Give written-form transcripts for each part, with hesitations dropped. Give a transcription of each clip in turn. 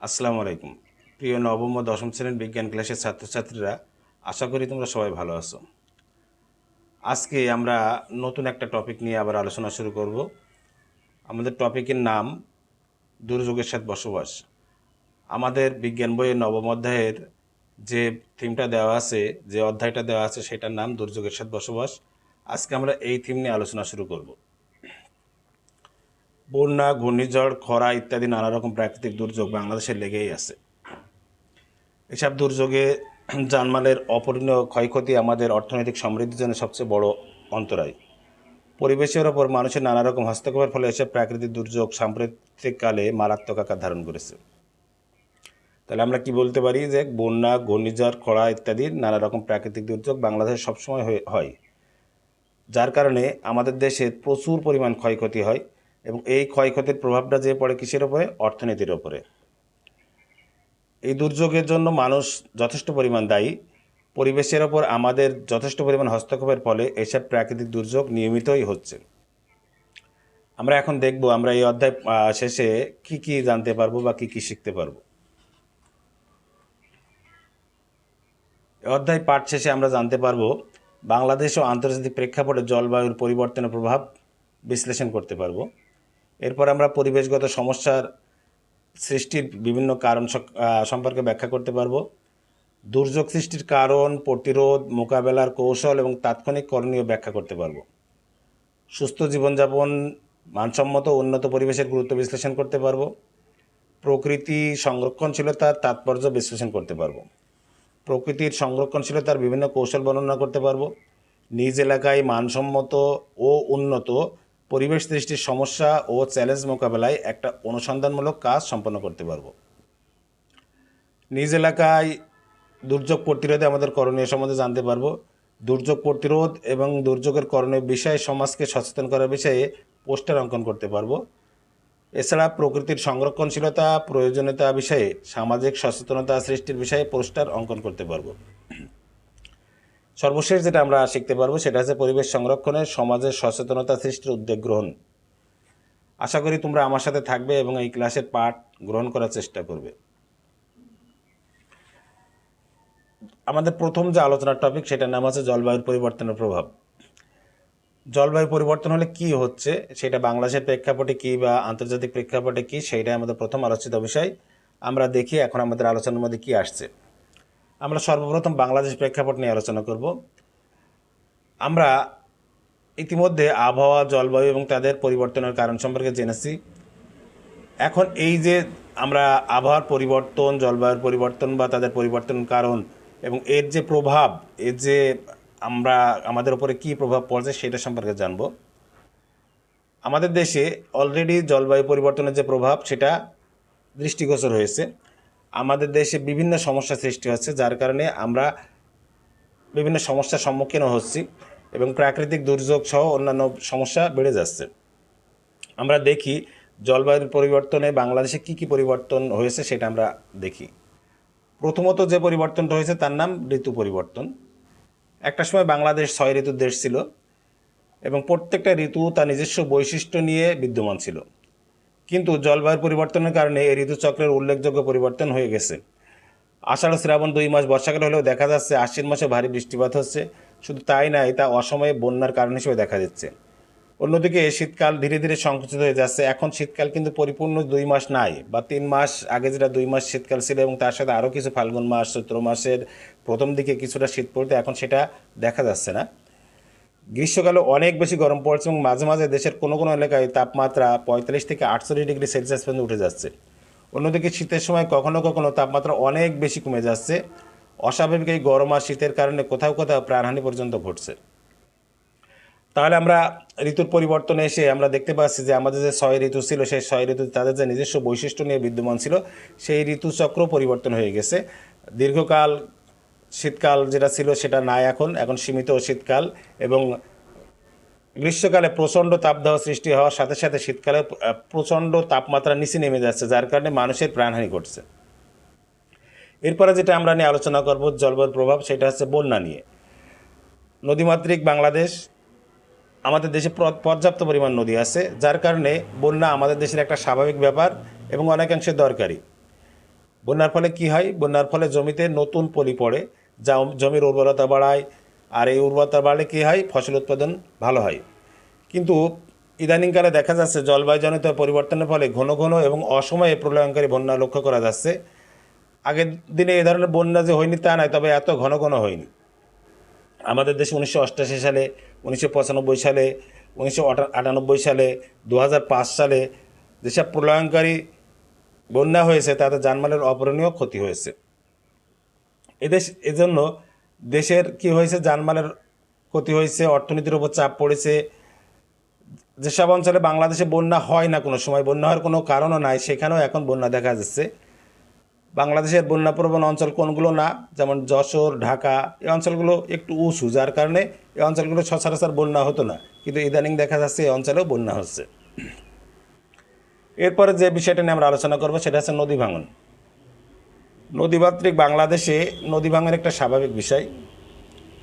আসসালামু আলাইকুম। প্রিয় নবম ও দশম শ্রেণীর বিজ্ঞান ক্লাসের ছাত্রছাত্রীরা, আশা করি তোমরা সবাই ভালো আছো। আজকে আমরা নতুন একটা টপিক নিয়ে আবার আলোচনা শুরু করব। আমাদের টপিকের নাম দুর্যোগের সাথে বসবাস। আমাদের বিজ্ঞান বইয়ের নবম অধ্যায়ের যে থিমটা দেওয়া আছে, যে অধ্যায়টা দেওয়া আছে, সেটার নাম দুর্যোগের সাথে বসবাস। আজকে আমরা এই থিম নিয়ে আলোচনা শুরু করব। বন্যা, ঘূর্ণিঝড়, খরা ইত্যাদি নানা রকম প্রাকৃতিক দুর্যোগ বাংলাদেশে লেগেই আছে। এসব দুর্যোগে জানমালের অপরিণীয় ক্ষয়ক্ষতি আমাদের অর্থনৈতিক সমৃদ্ধির জন্য সবচেয়ে বড় অন্তরায়। পরিবেশের ওপর মানুষের নানা রকম হস্তক্ষেপের ফলে এসব প্রাকৃতিক দুর্যোগ সাম্প্রতিককালে মারাত্মক আকার ধারণ করেছে। তাহলে আমরা কি বলতে পারি যে বন্যা, ঘূর্ণিঝড়, খরা ইত্যাদি নানা রকম প্রাকৃতিক দুর্যোগ বাংলাদেশে সবসময় হয়, যার কারণে আমাদের দেশে প্রচুর পরিমাণ ক্ষয়ক্ষতি হয় এবং এই ক্ষয়ক্ষতির প্রভাবটা যে পড়ে কিসের ওপরে? অর্থনীতির ওপরে। এই দুর্যোগের জন্য মানুষ যথেষ্ট পরিমাণ দায়ী। পরিবেশের ওপর আমাদের যথেষ্ট পরিমাণ হস্তক্ষেপের ফলে এসব প্রাকৃতিক দুর্যোগ নিয়মিতই হচ্ছে। আমরা এখন দেখব আমরা এই অধ্যায় শেষে কি কি জানতে পারবো বা কি কি শিখতে পারবো। এই অধ্যায় পাঠ শেষে আমরা জানতে পারবো বাংলাদেশ ও আন্তর্জাতিক প্রেক্ষাপটে জলবায়ুর পরিবর্তনের প্রভাব বিশ্লেষণ করতে পারবো। এরপর আমরা পরিবেশগত সমস্যার সৃষ্টির বিভিন্ন কারণ সম্পর্কে ব্যাখ্যা করতে পারবো। দুর্যোগ সৃষ্টির কারণ, প্রতিরোধ, মোকাবেলার কৌশল এবং তাৎক্ষণিক করণীয় ব্যাখ্যা করতে পারব। সুস্থ জীবনযাপন, মানসম্মত উন্নত পরিবেশের গুরুত্ব বিশ্লেষণ করতে পারব। প্রকৃতি সংরক্ষণশীলতার তাৎপর্য বিশ্লেষণ করতে পারব। প্রকৃতির সংরক্ষণশীলতার বিভিন্ন কৌশল বর্ণনা করতে পারব। নিজ এলাকায় মানসম্মত ও উন্নত পরিবেশ সৃষ্টির সমস্যা ও চ্যালেঞ্জ মোকাবেলায় একটা অনুসন্ধানমূলক কাজ সম্পন্ন করতে পারব। নিজ এলাকায় দুর্যোগ প্রতিরোধে আমাদের করণীয় সম্বন্ধে জানতে পারবো। দুর্যোগ প্রতিরোধ এবং দুর্যোগের করণীয় বিষয়ে সমাজকে সচেতন করার বিষয়ে পোস্টার অঙ্কন করতে পারবো। এছাড়া প্রকৃতির সংরক্ষণশীলতা, প্রয়োজনীয়তা বিষয়ে সামাজিক সচেতনতা সৃষ্টির বিষয়ে পোস্টার অঙ্কন করতে পারবো। সর্বশেষ যেটা আমরা শিখতে পারবো সেটা হচ্ছে পরিবেশ সংরক্ষণে সমাজের সচেতনতা সৃষ্টির উদ্যোগ গ্রহণ। আশা করি তোমরা আমার সাথে থাকবে এবং এই ক্লাসের পাঠ গ্রহণ করার চেষ্টা করবে। আমাদের প্রথম যে আলোচনার টপিক সেটার নাম আছে জলবায়ুর পরিবর্তনের প্রভাব। জলবায়ু পরিবর্তন হলে কি হচ্ছে সেটা বাংলাদেশের প্রেক্ষাপটে কি বা আন্তর্জাতিক প্রেক্ষাপটে কি, সেইটাই আমাদের প্রথম আলোচিত বিষয়। আমরা দেখি এখন আমাদের আলোচনার মধ্যে কি আসছে। আমরা সর্বপ্রথম বাংলাদেশ প্রেক্ষাপট নিয়ে আলোচনা করব। আমরা ইতিমধ্যে আবহাওয়া, জলবায়ু এবং তাদের পরিবর্তনের কারণ সম্পর্কে জেনেছি। এখন এই যে আমরা আবহাওয়ার পরিবর্তন, জলবায়ুর পরিবর্তন বা তাদের পরিবর্তনের কারণ এবং এর যে প্রভাব, এর যে আমাদের উপরে কী প্রভাব পড়ছে সেটা সম্পর্কে জানব। আমাদের দেশে অলরেডি জলবায়ু পরিবর্তনের যে প্রভাব সেটা দৃষ্টিগোচর হয়েছে। আমাদের দেশে বিভিন্ন সমস্যা সৃষ্টি হচ্ছে, যার কারণে আমরা বিভিন্ন সমস্যার সম্মুখীনও হচ্ছি এবং প্রাকৃতিক দুর্যোগ সহ অন্যান্য সমস্যা বেড়ে যাচ্ছে। আমরা দেখি জলবায়ুর পরিবর্তনে বাংলাদেশে কি কি পরিবর্তন হয়েছে সেটা আমরা দেখি। প্রথমত যে পরিবর্তনটা হয়েছে তার নাম ঋতু পরিবর্তন। একটা সময় বাংলাদেশ 6 ঋতুর দেশ ছিল এবং প্রত্যেকটা ঋতু তার নিজস্ব বৈশিষ্ট্য নিয়ে বিদ্যমান ছিল। কিন্তু জলবায়ুর পরিবর্তনের কারণে এই ঋতুচক্রের উল্লেখযোগ্য পরিবর্তন হয়ে গেছে। আষাঢ় শ্রাবণ 2 মাস বর্ষাকাল হলেও দেখা যাচ্ছে আশ্বিন মাসে ভারী বৃষ্টিপাত হচ্ছে। শুধু তাই নয়, তা অসময়ে বন্যার কারণ হিসেবে দেখা দিচ্ছে। অন্যদিকে শীতকাল ধীরে ধীরে সংকুচিত হয়ে যাচ্ছে। এখন শীতকাল কিন্তু পরিপূর্ণ 2 মাস নাই, বা 3 মাস আগে যেটা 2 মাস শীতকাল ছিল এবং তার সাথে আরও কিছু ফাল্গুন মাস, চৈত্র মাসের প্রথম দিকে কিছুটা শীত পড়তে, এখন সেটা দেখা যাচ্ছে না। গ্রীষ্মকালে অনেক বেশি গরম পড়ছে এবং মাঝে মাঝে দেশের কোনো কোনো এলাকায় তাপমাত্রা 45 থেকে 48 ডিগ্রি সেলসিয়াস পর্যন্ত উঠে যাচ্ছে। অন্যদিকে শীতের সময় কখনো কখনো তাপমাত্রা অনেক বেশি কমে যাচ্ছে। অস্বাভাবিক এই গরম আর শীতের কারণে কোথাও কোথাও প্রাণহানি পর্যন্ত ঘটছে। তাহলে আমরা ঋতুর পরিবর্তনে এসে আমরা দেখতে পাচ্ছি যে আমাদের যে 6 ঋতু ছিল সেই 6 ঋতু তাদের যে নিজস্ব বৈশিষ্ট্য নিয়ে বিদ্যমান ছিল, সেই ঋতুচক্র পরিবর্তন হয়ে গেছে। দীর্ঘকাল শীতকাল যেটা ছিল সেটা নাই, এখন সীমিত শীতকাল, এবং গ্রীষ্মকালে প্রচণ্ড তাপদাহ সৃষ্টি হওয়ার সাথে সাথে শীতকালে প্রচণ্ড তাপমাত্রা নিচে নেমে যাচ্ছে, যার কারণে মানুষের প্রাণহানি ঘটছে। এরপরে যেটা আমরা নিয়ে আলোচনা করব জলবায়ুর প্রভাব, সেটা হচ্ছে বন্যা নিয়ে। নদীমাতৃক বাংলাদেশ, আমাদের দেশে পর্যাপ্ত পরিমাণ নদী আছে, যার কারণে বন্যা আমাদের দেশের একটা স্বাভাবিক ব্যাপার এবং অনেকাংশে দরকারি। বন্যার ফলে কি হয়? বন্যার ফলে জমিতে নতুন পলি পড়ে, যা জমির উর্বরতা বাড়ায়। আর এই উর্বরতা বাড়লে কি হয়? ফসল উৎপাদন ভালো হয়। কিন্তু ইদানিংকালে দেখা যাচ্ছে জলবায়ুজনিত পরিবর্তনের ফলে ঘন ঘন এবং অসময়ে প্রলয়ঙ্কারী বন্যা লক্ষ্য করা যাচ্ছে। আগের দিনে এ ধরনের বন্যা যে হয়নি তা নয়, তবে এত ঘন ঘন হয়নি। আমাদের দেশে 1988 সালে, 1995 সালে, 1998 সালে, 2005 সালে যেসব প্রলয়ঙ্কারী বন্যা হয়েছে তাতে জানমালের অপূরণীয় ক্ষতি হয়েছে। এজন্য দেশের কি হয়েছে? জানমালের ক্ষতি হয়েছে, অর্থনীতির উপর চাপ পড়েছে। যেসব অঞ্চলে বাংলাদেশে বন্যা হয় না, কোনো সময় বন্যা হওয়ার কোনো কারণও নাই, সেখানেও এখন বন্যা দেখা যাচ্ছে। বাংলাদেশের বন্যাপ্রবণ অঞ্চল কোনগুলো না, যেমন যশোর, ঢাকা, এই অঞ্চলগুলো একটু উঁচু, যার কারণে এই অঞ্চলগুলো সচরাচর বন্যা হতো না, কিন্তু ইদানিং দেখা যাচ্ছে এই অঞ্চলেও বন্যা হচ্ছে। এরপরে যে বিষয়টা নিয়ে আমরা আলোচনা করবো সেটা হচ্ছে নদী ভাঙন। নদীমাতৃক বাংলাদেশে নদী ভাঙন একটা স্বাভাবিক বিষয়,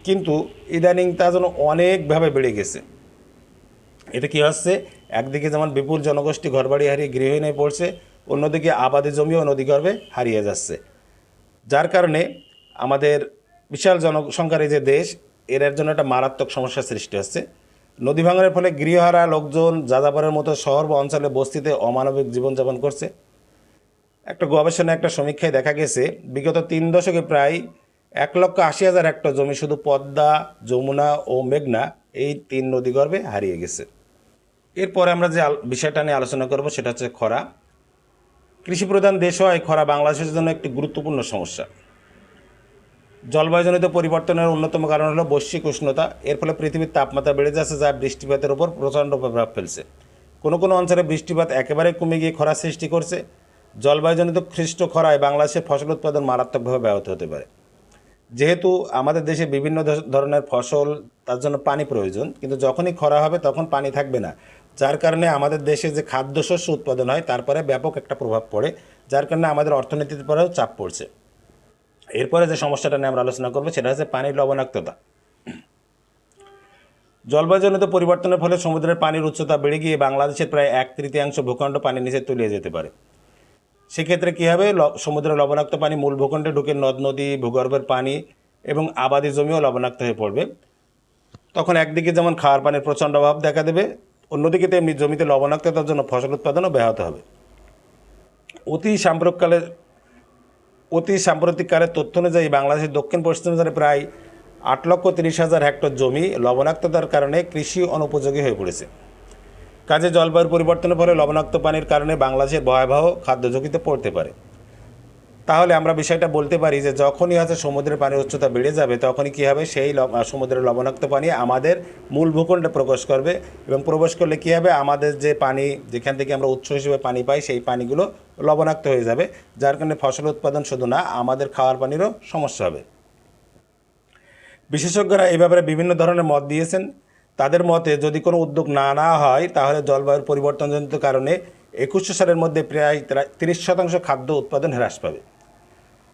কিন্তু ইদানিং তা যেন অনেকভাবে বেড়ে গেছে। এতে কী হচ্ছে? একদিকে যেমন বিপুল জনগোষ্ঠী ঘরবাড়ি হারিয়ে গৃহহীন হয়ে পড়ছে, অন্যদিকে আবাদি জমিও নদীগর্ভে হারিয়ে যাচ্ছে। যার কারণে আমাদের বিশাল জনসংখ্যার এই যে দেশ, এর জন্য একটা মারাত্মক সমস্যার সৃষ্টি হচ্ছে। নদী ভাঙনের ফলে গৃহহারা লোকজন যাযাবরের মতো শহর বা অঞ্চলে বস্তিতে অমানবিক জীবনযাপন করছে। একটা গবেষণা, একটা সমীক্ষায় দেখা গেছে বিগত 3 দশকে প্রায় 1,80,000 হেক্টর জমি শুধু পদ্মা, যমুনা ও মেঘনা এই 3 নদীগর্ভে হারিয়ে গেছে। এরপরে আমরা যে বিষয়টা নিয়ে আলোচনা করব সেটা হচ্ছে খরা। কৃষিপ্রধান দেশ হয় খরা বাংলাদেশের জন্য একটি গুরুত্বপূর্ণ সমস্যা। জলবায়ুজনিত পরিবর্তনের অন্যতম কারণ হলো বৈশ্বিক উষ্ণতা। এর ফলে পৃথিবীর তাপমাত্রা বেড়ে যাচ্ছে, যা বৃষ্টিপাতের উপর প্রচণ্ড প্রভাব ফেলছে। কোনো কোনো অঞ্চলে বৃষ্টিপাত একেবারে কমে গিয়ে খরা সৃষ্টি করছে। জলবায়ুজনিত সৃষ্ট খরায় বাংলাদেশের ফসল উৎপাদন মারাত্মকভাবে ব্যাহত হতে পারে। যেহেতু আমাদের দেশে বিভিন্ন ধরনের ফসল, তার জন্য পানি প্রয়োজন, কিন্তু যখনই খরা হবে তখন পানি থাকবে না, যার কারণে আমাদের দেশে যে খাদ্যশস্য উৎপাদন হয় তারপরে ব্যাপক একটা প্রভাব পড়ে, যার কারণে আমাদের অর্থনীতির পরেও চাপ পড়ছে। এরপরে যে সমস্যাটা নিয়ে আমরা আলোচনা করবো সেটা হচ্ছে পানির লবণাক্ততা। জলবায়ুজনিত পরিবর্তনের ফলে সমুদ্রের পানির উচ্চতা বেড়ে গিয়ে বাংলাদেশের প্রায় 1/3 ভূখণ্ড পানির নিচে তলিয়ে যেতে পারে। সেক্ষেত্রে কী হবে? সমুদ্রের লবণাক্ত পানি মূল ভূখণ্ডে ঢুকে নদ নদী, ভূগর্ভের পানি এবং আবাদি জমিও লবণাক্ত হয়ে পড়বে। তখন একদিকে যেমন খাওয়ার পানির প্রচণ্ড অভাব দেখা দেবে, অন্যদিকে তেমনি জমিতে লবণাক্ততার জন্য ফসল উৎপাদনও ব্যাহত হবে। অতি সাম্প্রতিককালের তথ্য অনুযায়ী বাংলাদেশের দক্ষিণ পশ্চিমাঞ্চলে প্রায় 8,30,000 হেক্টর জমি লবণাক্ততার কারণে কৃষি অনুপযোগী হয়ে পড়েছে। কাজে জলবায়ুর পরিবর্তনের ফলে লবণাক্ত পানির কারণে বাংলাদেশের ভয়াবহ খাদ্য ঝুঁকিতে পড়তে পারে। তাহলে আমরা বিষয়টা বলতে পারি যে যখনই হচ্ছে সমুদ্রের পানির উচ্চতা বেড়ে যাবে, তখনই কী হবে? সেই সমুদ্রের লবণাক্ত পানি আমাদের মূল ভূখণ্ডে প্রবেশ করবে, এবং প্রবেশ করলে কী হবে? আমাদের যে পানি, যেখান থেকে আমরা উৎস হিসেবে পানি পাই, সেই পানিগুলো লবণাক্ত হয়ে যাবে, যার কারণে ফসল উৎপাদন শুধু না, আমাদের খাওয়ার পানিরও সমস্যা হবে। বিশেষজ্ঞরা এই ব্যাপারে বিভিন্ন ধরনের মত দিয়েছেন। তাদের মতে যদি কোনো উদ্যোগ না নেওয়া হয় তাহলে জলবায়ুর পরিবর্তনজনিত কারণে 2100 সালের মধ্যে প্রায় 30% খাদ্য উৎপাদন হ্রাস পাবে।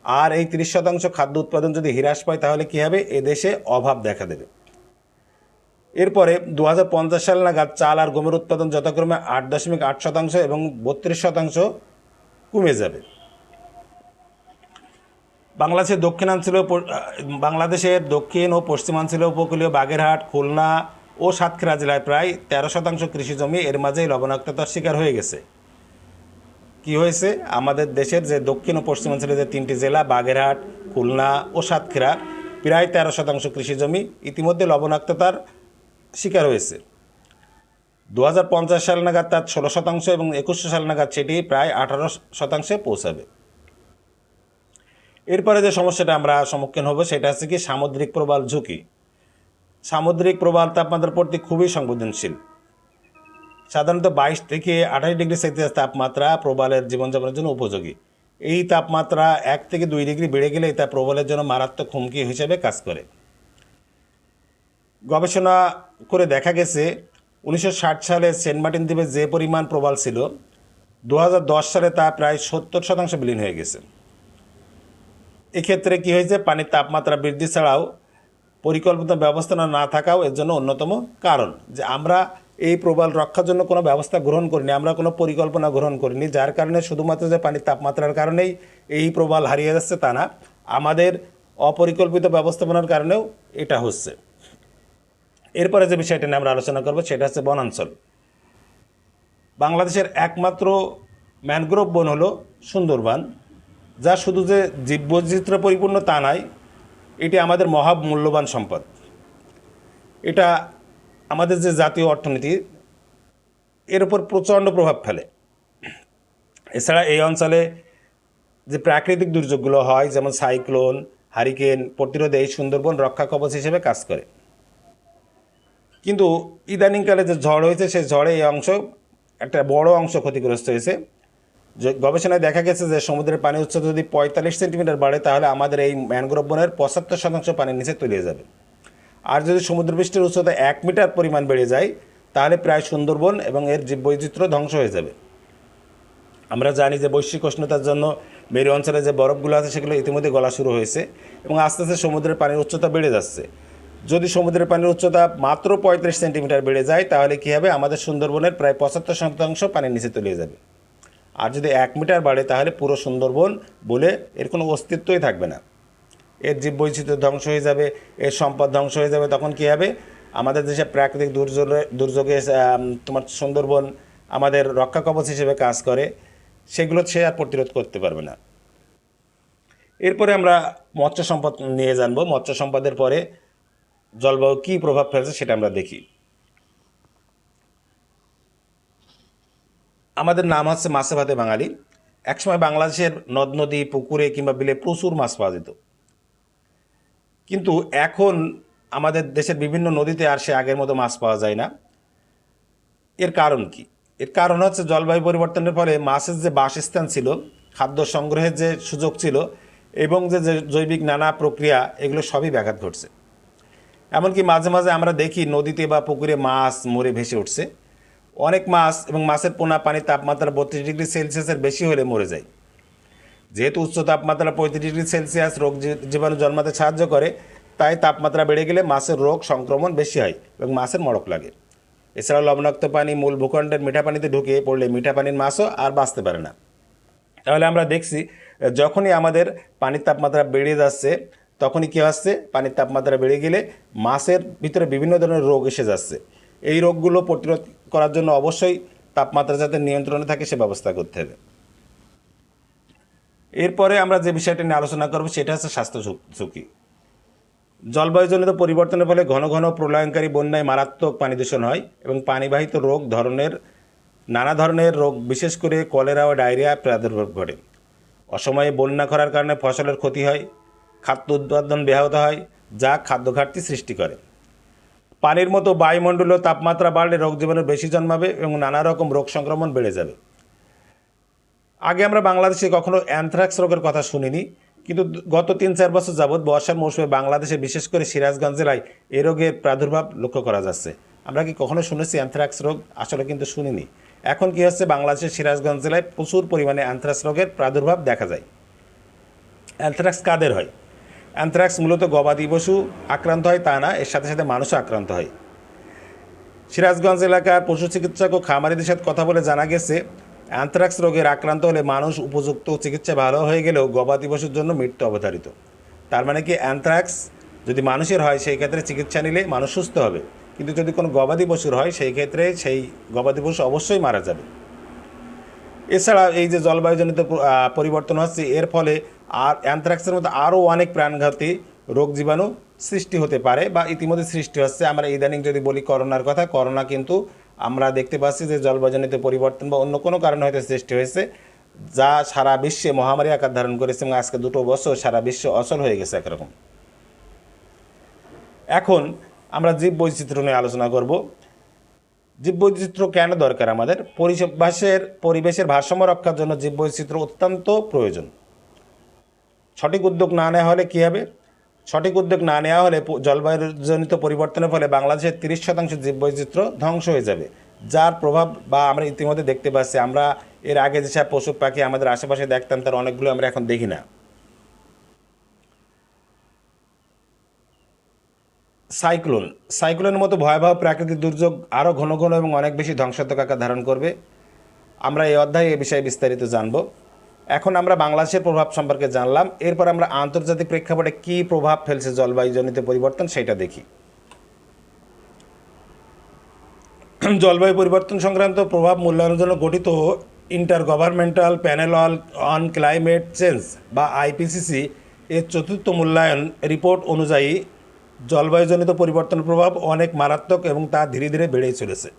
আর এই 30% খাদ্য উৎপাদন যদি হ্রাস পায় তাহলে কী হবে? এদেশে অভাব দেখা দেবে। এরপরে 2050 সাল নাগাদ চাল আর গমের উৎপাদন যথাক্রমে 8.8% এবং 32% কমে যাবে। বাংলাদেশের দক্ষিণ ও পশ্চিমাঞ্চলে উপকূলীয় বাগেরহাট, খুলনা ও সাতক্ষীরা জেলায় প্রায় 13% কৃষি জমি এর মাঝেই লবণাক্ততার শিকার হয়ে গেছে। কি হয়েছে? আমাদের দেশের যে দক্ষিণ ও পশ্চিমাঞ্চলের যে 3টি জেলা বাগেরহাট, খুলনা ও সাতক্ষীরা, প্রায় 13% কৃষি জমি ইতিমধ্যে লবণাক্ততার শিকার হয়েছে। 2050 সাল নাগাদ তার 16% এবং 2100 সাল নাগাদ সেটি প্রায় 18% পৌঁছাবে। এরপরে যে সমস্যাটা আমরা সম্মুখীন হব সেটা হচ্ছে কি? সামুদ্রিক প্রবাল ঝুঁকি। সামুদ্রিক প্রবাল তাপমাত্রার প্রতি খুবই সংবেদনশীল। সাধারণত 22 থেকে 28 ডিগ্রি সেলসিয়াস তাপমাত্রা প্রবালের জীবনযাপনের জন্য উপযোগী। এই তাপমাত্রা 1 থেকে 2 ডিগ্রি বেড়ে গেলে তা প্রবালের জন্য মারাত্মক হুমকি হিসেবে কাজ করে। গবেষণা করে দেখা গেছে 1960 সালে সেন্ট মার্টিন দ্বীপে যে পরিমাণ প্রবাল ছিল, 2010 সালে তা প্রায় 70% বিলীন হয়ে গেছে। এক্ষেত্রে কী হয়েছে? পানির তাপমাত্রা বৃদ্ধি ছাড়াও পরিকল্পিত ব্যবস্থা না থাকাও এর জন্য অন্যতম কারণ, যে আমরা এই প্রবাল রক্ষার জন্য কোনো ব্যবস্থা গ্রহণ করিনি, আমরা কোনো পরিকল্পনা গ্রহণ করিনি, যার কারণে শুধুমাত্র যে পানির তাপমাত্রার কারণেই এই প্রবাল হারিয়ে যাচ্ছে তা না, আমাদের অপরিকল্পিত ব্যবস্থাপনার কারণেও এটা হচ্ছে। এরপরে যে বিষয়টা নিয়ে আমরা আলোচনা করব সেটা হচ্ছে বনাঞ্চল। বাংলাদেশের একমাত্র ম্যানগ্রোভ বন হলো সুন্দরবন, যা শুধু যে জীববৈচিত্র্য পরিপূর্ণ তা নয়, এটি আমাদের মহা মূল্যবান সম্পদ। এটা আমাদের যে জাতীয় অর্থনীতি এর উপর প্রচণ্ড প্রভাব ফেলে। এছাড়া এই অঞ্চলে যে প্রাকৃতিক দুর্যোগগুলো হয়, যেমন সাইক্লোন, হারিকেন প্রতিরোধে এই সুন্দরবন রক্ষা কবচ হিসেবে কাজ করে। কিন্তু ইদানিংকালে যে ঝড় হয়েছে সেই ঝড়ে এই অংশ একটা বড় অংশ ক্ষতিগ্রস্ত হয়েছে। যে গবেষণায় দেখা গেছে যে সমুদ্রের পানির উচ্চতা যদি 45 সেন্টিমিটার বাড়ে তাহলে আমাদের এই ম্যানগ্রোভ বনের 75% পানির নিচে তলিয়ে যাবে। আর যদি সমুদ্রপৃষ্ঠের উচ্চতা 1 মিটার পরিমাণ বেড়ে যায় তাহলে প্রায় সুন্দরবন এবং এর জীববৈচিত্র্য ধ্বংস হয়ে যাবে। আমরা জানি যে বৈশ্বিক উষ্ণতার জন্য মেরু অঞ্চলে যে বরফগুলো আছে সেগুলো ইতিমধ্যে গলা শুরু হয়েছে এবং আস্তে আস্তে সমুদ্রের পানির উচ্চতা বেড়ে যাচ্ছে। যদি সমুদ্রের পানির উচ্চতা মাত্র 35 সেন্টিমিটার বেড়ে যায় তাহলে কী হবে, আমাদের সুন্দরবনের প্রায় 75% পানির নিচে তলিয়ে যাবে। আর যদি 1 মিটার বাড়ে তাহলে পুরো সুন্দরবন বলে এর কোনো অস্তিত্বই থাকবে না। এর জীববৈচিত্র্য ধ্বংস হয়ে যাবে, এর সম্পদ ধ্বংস হয়ে যাবে। তখন কী হবে, আমাদের দেশে প্রাকৃতিক দুর্যোগে তোমার সুন্দরবন আমাদের রক্ষা কবচ হিসেবে কাজ করে, সেগুলো সে আর প্রতিরোধ করতে পারবে না। এরপরে আমরা মৎস্য সম্পদ নিয়ে জানবো। মৎস্য সম্পদের পরে জলবায়ু কী প্রভাব ফেলছে সেটা আমরা দেখি। আমাদের নাম হচ্ছে মাছে ভাতে বাঙালি। একসময় বাংলাদেশের নদ নদী, পুকুরে কিংবা বিলে প্রচুর মাছ পাওয়া যেত, কিন্তু এখন আমাদের দেশের বিভিন্ন নদীতে আর সে আগের মতো মাছ পাওয়া যায় না। এর কারণ কি? এর কারণ হচ্ছে জলবায়ু পরিবর্তনের ফলে মাছের যে বাসস্থান ছিল, খাদ্য সংগ্রহের যে সুযোগ ছিল এবং যে জৈবিক নানা প্রক্রিয়া, এগুলো সবই ব্যাঘাত ঘটছে। এমনকি মাঝে মাঝে আমরা দেখি নদীতে বা পুকুরে মাছ মরে ভেসে উঠছে। অনেক মাছ এবং মাছের পোনা পানির তাপমাত্রা 32 ডিগ্রি সেলসিয়াসের বেশি হলে মরে যায়। যেহেতু উচ্চ তাপমাত্রা 35 ডিগ্রি সেলসিয়াস রোগ জীবাণু জন্মাতে সাহায্য করে, তাই তাপমাত্রা বেড়ে গেলে মাছের রোগ সংক্রমণ বেশি হয় এবং মাছের মড়ক লাগে। এছাড়াও লবণাক্ত পানি মূল ভূখণ্ডের মিঠা পানিতে ঢুকে পড়লে মিঠা পানির মাছও আর বাঁচতে পারে না। তাহলে আমরা দেখছি যখনই আমাদের পানির তাপমাত্রা বেড়ে যাচ্ছে তখনই কী হচ্ছে, পানির তাপমাত্রা বেড়ে গেলে মাছের ভিতরে বিভিন্ন ধরনের রোগ এসে যাচ্ছে। এই রোগগুলো প্রতিরোধ করার জন্য অবশ্যই তাপমাত্রা যাতে নিয়ন্ত্রণে থাকে সে ব্যবস্থা করতে হবে। এরপরে আমরা যে বিষয়টা নিয়ে আলোচনা করব সেটা হচ্ছে স্বাস্থ্য ঝুঁকি। জলবায়ুজনিত পরিবর্তনের ফলে ঘন ঘন প্রলয়ঙ্কারী বন্যায় মারাত্মক পানি দূষণ হয় এবং পানিবাহিত নানা ধরনের রোগ, বিশেষ করে কলেরা ও ডায়রিয়া প্রাদুর্ভাব ঘটে। অসময়ে বন্যা করার কারণে ফসলের ক্ষতি হয়, খাদ্য উৎপাদন ব্যাহত হয়, যা খাদ্য ঘাটতি সৃষ্টি করে। পানির মতো বায়ুমণ্ডলীয় তাপমাত্রা বাড়লে রোগ জীবাণু বেশি জন্মাবে এবং নানা রকম রোগ সংক্রমণ বেড়ে যাবে। আগে আমরা বাংলাদেশে কখনো অ্যানথ্রাক্স রোগের কথা শুনিনি, কিন্তু গত 3-4 বছর যাবৎ বর্ষার মৌসুমে বাংলাদেশে বিশেষ করে সিরাজগঞ্জ জেলায় এ রোগের প্রাদুর্ভাব লক্ষ্য করা যাচ্ছে। আমরা কি কখনো শুনেছি অ্যানথ্রাক্স রোগ? আসলে কিন্তু শুনিনি। এখন কি হচ্ছে, বাংলাদেশের সিরাজগঞ্জ জেলায় প্রচুর পরিমাণে অ্যানথ্রাক্স রোগের প্রাদুর্ভাব দেখা যায়। অ্যানথ্রাক্স কাদের হয়? অ্যানথ্রাক্স মূলত গবাদি পশু আক্রান্ত হয় তা না, এর সাথে সাথে মানুষও আক্রান্ত হয়। সিরাজগঞ্জ এলাকার পশু চিকিৎসক ও খামারিদের সাথে কথা বলে জানা গেছে, অ্যানথ্রাক্স রোগের আক্রান্ত হলে মানুষ উপযুক্ত চিকিৎসা ভালো হয়ে গেলেও গবাদি পশুর জন্য মৃত্যু অবধারিত। তার মানে কি, অ্যানথ্রাক্স যদি মানুষের হয় সেই ক্ষেত্রে চিকিৎসা নিলে মানুষ সুস্থ হবে, কিন্তু যদি কোনো গবাদি পশুর হয় সেই ক্ষেত্রে সেই গবাদি পশু অবশ্যই মারা যাবে। এছাড়া এই যে জলবায়ুজনিত পরিবর্তন হচ্ছে, এর ফলে আর অ্যানথ্রাক্সের মতো আরও অনেক প্রাণঘাতী রোগ জীবাণু সৃষ্টি হতে পারে বা ইতিমধ্যে সৃষ্টি হচ্ছে। আমরা ইদানিং যদি বলি করোনার কথা, করোনা কিন্তু আমরা দেখতে পাচ্ছি যে জলবায়ুজনিত পরিবর্তন বা অন্য কোনো কারণে হয়তো সৃষ্টি হয়েছে, যা সারা বিশ্বে মহামারী আকার ধারণ করেছে এবং আজকে 2 বছর সারা বিশ্ব অচল হয়ে গেছে একরকম। এখন আমরা জীববৈচিত্র্য নিয়ে আলোচনা করব। জীববৈচিত্র্য কেন দরকার? আমাদের পরিবেশের ভারসাম্য রক্ষার জন্য জীববৈচিত্র্য অত্যন্ত প্রয়োজন। সঠিক উদ্যোগ না নেওয়া হলে কী হবে? সঠিক উদ্যোগ না নেওয়া হলে জলবায়ুজনিত পরিবর্তনের ফলে বাংলাদেশের 30% জীববৈচিত্র্য ধ্বংস হয়ে যাবে, যার প্রভাব বা আমরা ইতিমধ্যে দেখতে পাচ্ছি। আমরা এর আগে যেসব পশু পাখি আমাদের আশেপাশে দেখতাম তার অনেকগুলো আমরা এখন দেখি না। সাইক্লোনের মতো ভয়াবহ প্রাকৃতিক দুর্যোগ আরও ঘন ঘন এবং অনেক বেশি ধ্বংসাত্মক আকার ধারণ করবে। আমরা এই অধ্যায়ে এ বিষয়ে বিস্তারিত জানব। এখন আমরা বাংলাদেশের প্রভাব সম্পর্কে জানলাম, এরপর আমরা আন্তর্জাতিক প্রেক্ষাপটে কী প্রভাব ফেলছে জলবায়ুজনিত পরিবর্তন সেটা দেখি। জলবায়ু পরিবর্তন সংক্রান্ত প্রভাব মূল্যায়নের জন্য গঠিত ইন্টারগভর্নমেন্টাল প্যানেল অন ক্লাইমেট চেঞ্জ বা আইপিসিসি এর চতুর্থ মূল্যায়ন রিপোর্ট অনুযায়ী জলবায়ুজনিত পরিবর্তনের প্রভাব অনেক মারাত্মক এবং তা ধীরে ধীরে বেড়েই চলেছে।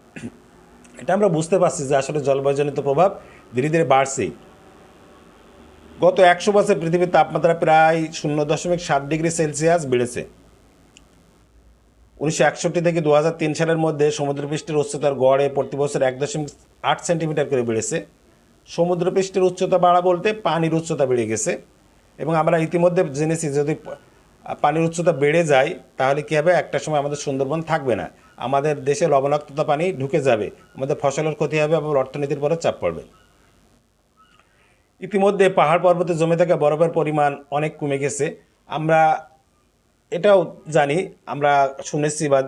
এটা আমরা বুঝতে পারছি যে আসলে জলবায়ুজনিত প্রভাব ধীরে ধীরে বাড়ছেই। গত 100 বছর পৃথিবীর তাপমাত্রা প্রায় 0.7 ডিগ্রি সেলসিয়াস বেড়েছে। 1961 থেকে 2003 সালের মধ্যে সমুদ্রপৃষ্ঠের উচ্চতার গড়ে প্রতি বছর 1.8 সেন্টিমিটার করে বেড়েছে। সমুদ্রপৃষ্ঠের উচ্চতা বাড়া বলতে পানির উচ্চতা বেড়ে গেছে, এবং আমরা ইতিমধ্যে জেনেছি যদি পানির উচ্চতা বেড়ে যায় তাহলে কী হবে, একটা সময় আমাদের সুন্দরবন থাকবে না, আমাদের দেশে লবণাক্ততা পানি ঢুকে যাবে, আমাদের ফসলের ক্ষতি হবে এবং অর্থনীতির পরে চাপ পড়বে। ইতিমধ্যে পাহাড় পর্বতে জমে থাকা বরফের পরিমাণ অনেক কমে গেছে। আমরা এটাও জানি, আমরা শুনেছি বা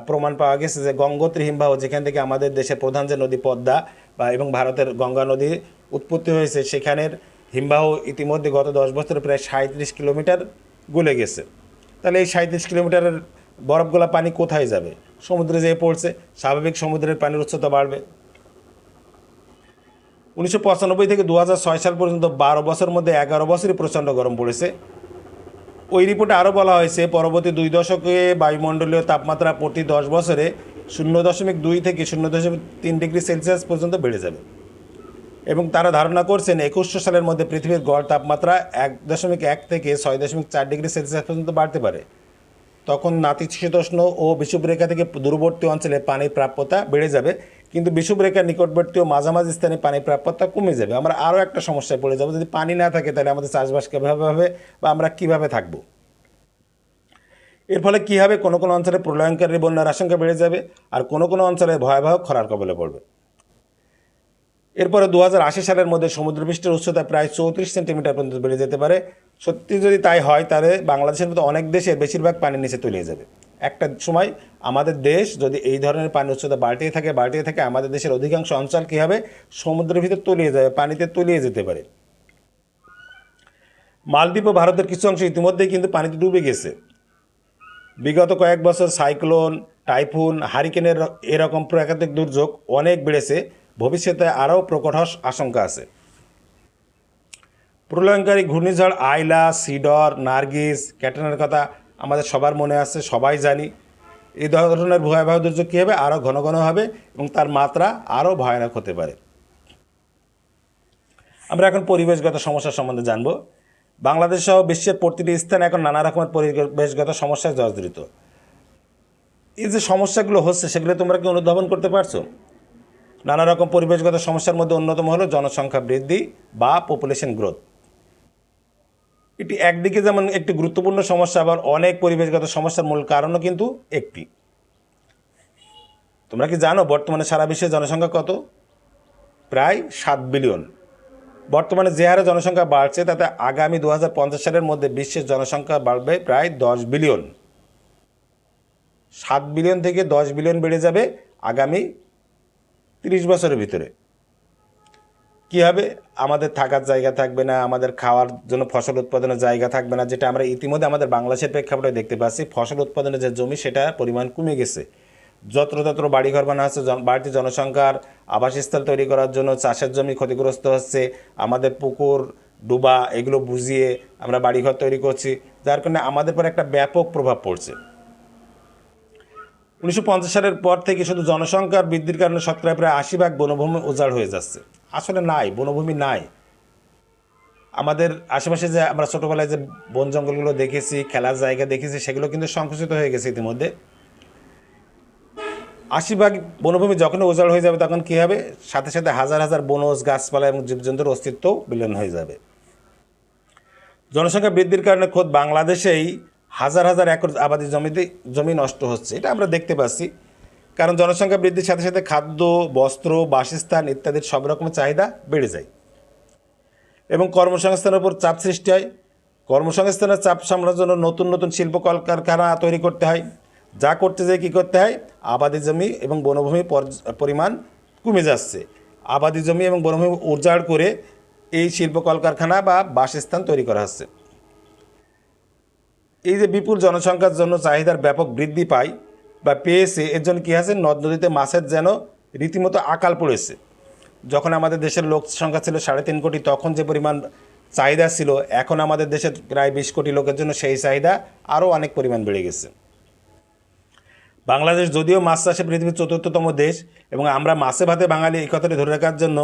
প্রমাণ পাওয়া গেছে যে গঙ্গোত্রী হিমবাহ, যেখান থেকে আমাদের দেশের প্রধান যে নদী পদ্মা বা এবং ভারতের গঙ্গা নদী উৎপত্তি হয়েছে, সেখানের হিমবাহ ইতিমধ্যে গত 10 বছরে প্রায় 37 কিলোমিটার গলে গেছে। তাহলে এই 37 কিলোমিটারের বরফগলা পানি কোথায় যাবে? সমুদ্রে যেয়ে পড়ছে, স্বাভাবিক সমুদ্রের পানির উচ্চতা বাড়বে। 1995 থেকে 2006 সাল পর্যন্ত 12 বছরের মধ্যে 11 বছরই প্রচণ্ড গরম পড়েছে। ওই রিপোর্টে আরও বলা হয়েছে পরবর্তী 2 দশকে বায়ুমণ্ডলীয় তাপমাত্রা প্রতি 10 বছরে 0.2 থেকে 0.3 ডিগ্রি সেলসিয়াস পর্যন্ত বেড়ে যাবে, এবং তারা ধারণা করছেন 2100 সালের মধ্যে পৃথিবীর গড় তাপমাত্রা 1.1 থেকে 6.4 ডিগ্রি সেলসিয়াস পর্যন্ত বাড়তে পারে। তখন নাতিশীতোষ্ণ ও বিষুবরেখা থেকে দূরবর্তী অঞ্চলে পানির প্রাপ্যতা বেড়ে যাবে, কিন্তু বিষুবরেখার নিকটবর্তী ও মাঝামাঝি স্থানে পানির প্রাপ্যতা কমে যাবে। আমরা আরও একটা সমস্যায় পড়ে যাব, যদি পানি না থাকে তাহলে আমাদের চাষবাস কীভাবে হবে বা আমরা কীভাবে থাকব। এর ফলে কী হবে, কোনো কোনো অঞ্চলে প্রলয়ঙ্কারী বন্যার আশঙ্কা বেড়ে যাবে, আর কোনো কোনো অঞ্চলে ভয়াবহ খরার কবলে পড়বে। এরপরে 2080 সালের মধ্যে সমুদ্রপৃষ্ঠের উচ্চতা প্রায় 34 সেন্টিমিটার পর্যন্ত বেড়ে যেতে পারে। সত্যি যদি তাই হয় তাহলে বাংলাদেশের মতো অনেক দেশের বেশিরভাগ পানির নিচে তলিয়ে যাবে। একটা সময় আমাদের দেশ যদি এই ধরনের পানির উচ্চতা বাড়তেই থাকে আমাদের দেশের অধিকাংশ অঞ্চল কী হবে, সমুদ্রের ভিতর তলিয়ে যাবে, পানিতে তলিয়ে যেতে পারে। মালদ্বীপ ও ভারতের কিছু অংশ ইতিমধ্যেই কিন্তু পানিতে ডুবে গেছে। বিগত কয়েক বছর সাইক্লোন, টাইফুন, হারিকেনের এরকম প্রাকৃতিক দুর্যোগ অনেক বেড়েছে, ভবিষ্যতে আরও প্রকট হওয়ার আশঙ্কা আছে। প্রলয়ঙ্কারী ঘূর্ণিঝড় আইলা, সিডর, নার্গিস, ক্যাটরিনার কথা আমাদের সবার মনে আছে, সবাই জানি। এই ধরনের ভয়াবহ দুর্যোগ কী হবে, আরও ঘন ঘন হবে এবং তার মাত্রা আরও ভয়ানক হতে পারে। আমরা এখন পরিবেশগত সমস্যার সম্বন্ধে জানব। বাংলাদেশ সহ বিশ্বের প্রতিটি স্থানে এখন নানা রকমের পরিবেশগত সমস্যায় জর্জরিত। এই যে সমস্যাগুলো হচ্ছে সেগুলো তোমরা কি অনুধাবন করতে পারছো? নানা রকম পরিবেশগত সমস্যার মধ্যে অন্যতম হলো জনসংখ্যা বৃদ্ধি বা পপুলেশন গ্রোথ। এটি একদিকে যেমন একটি গুরুত্বপূর্ণ সমস্যা, আবার অনেক পরিবেশগত সমস্যার মূল কারণও কিন্তু একটি। তোমরা কি জানো বর্তমানে সারা বিশ্বের জনসংখ্যা কত? প্রায় 7 বিলিয়ন। বর্তমানে যে হারে জনসংখ্যা বাড়ছে তাতে আগামী 2050 সালের মধ্যে বিশ্বের জনসংখ্যা বাড়বে প্রায় 10 বিলিয়ন। 7 বিলিয়ন থেকে 10 বিলিয়ন বেড়ে যাবে আগামী 30 বছরের ভিতরে। কী হবে, আমাদের থাকার জায়গা থাকবে না, আমাদের খাওয়ার জন্য ফসল উৎপাদনের জায়গা থাকবে না, যেটা আমরা ইতিমধ্যে আমাদের বাংলাদেশের প্রেক্ষাপটে দেখতে পাচ্ছি। ফসল উৎপাদনের যে জমি সেটা পরিমাণ কমে গেছে। যত্রতত্র বাড়িঘর বানা হচ্ছে, বাড়তি জনসংখ্যার আবাসস্থল তৈরি করার জন্য চাষের জমি ক্ষতিগ্রস্ত হচ্ছে, আমাদের পুকুর ডুবা এগুলো বুঝিয়ে আমরা বাড়িঘর তৈরি করছি, যার কারণে আমাদের পর একটা ব্যাপক প্রভাব পড়ছে। 1950 সালের পর থেকে শুধু জনসংখ্যার বৃদ্ধির কারণে শতকরা প্রায় 80% বনভূমি উজাড় হয়ে যাচ্ছে। আসলে নাই, বনভূমি নাই। আমাদের আশেপাশে যে আমরা ছোটোবেলায় যে বন জঙ্গলগুলো দেখেছি, খেলার জায়গা দেখেছি, সেগুলো কিন্তু সংকুচিত হয়ে গেছে ইতিমধ্যে। 80% বনভূমি যখন উজাড় হয়ে যাবে তখন কী হবে, সাথে সাথে হাজার হাজার বনজ গাছপালা এবং জীবজন্তুর অস্তিত্ব বিলীন হয়ে যাবে। জনসংখ্যা বৃদ্ধির কারণে খোদ বাংলাদেশেই হাজার হাজার একর আবাদি জমি নষ্ট হচ্ছে, এটা আমরা দেখতে পাচ্ছি। কারণ জনসংখ্যা বৃদ্ধির সাথে সাথে খাদ্য, বস্ত্র, বাসস্থান ইত্যাদির সব রকমের চাহিদা বেড়ে যায় এবং কর্মসংস্থানের উপর চাপ সৃষ্টি হয়। কর্মসংস্থানের চাপ সামলানোর জন্য নতুন নতুন শিল্প কলকারখানা তৈরি করতে হয়, যা করতে যেয়ে কী করতে হয়, আবাদি জমি এবং বনভূমির পরিমাণ কমে যাচ্ছে। আবাদি জমি এবং বনভূমি উজাড় করে এই শিল্প কলকারখানা বা বাসস্থান তৈরি করা হচ্ছে। এই যে বিপুল জনসংখ্যার জন্য চাহিদার ব্যাপক বৃদ্ধি পায় বা পেয়েছে, এর জন্য কী আছে, নদ নদীতে মাছের যেন রীতিমতো আকাল পড়েছে। যখন আমাদের দেশের লোক সংখ্যা ছিল 3.5 কোটি, তখন যে পরিমাণ চাহিদা ছিল, এখন আমাদের দেশের প্রায় 20 কোটি লোকের জন্য সেই চাহিদা আরও অনেক পরিমাণ বেড়ে গেছে। বাংলাদেশ যদিও মাছ চাষে পৃথিবীর 4র্থতম দেশ, এবং আমরা মাছে ভাতে বাঙালি এই কথাটি ধরে রাখার জন্য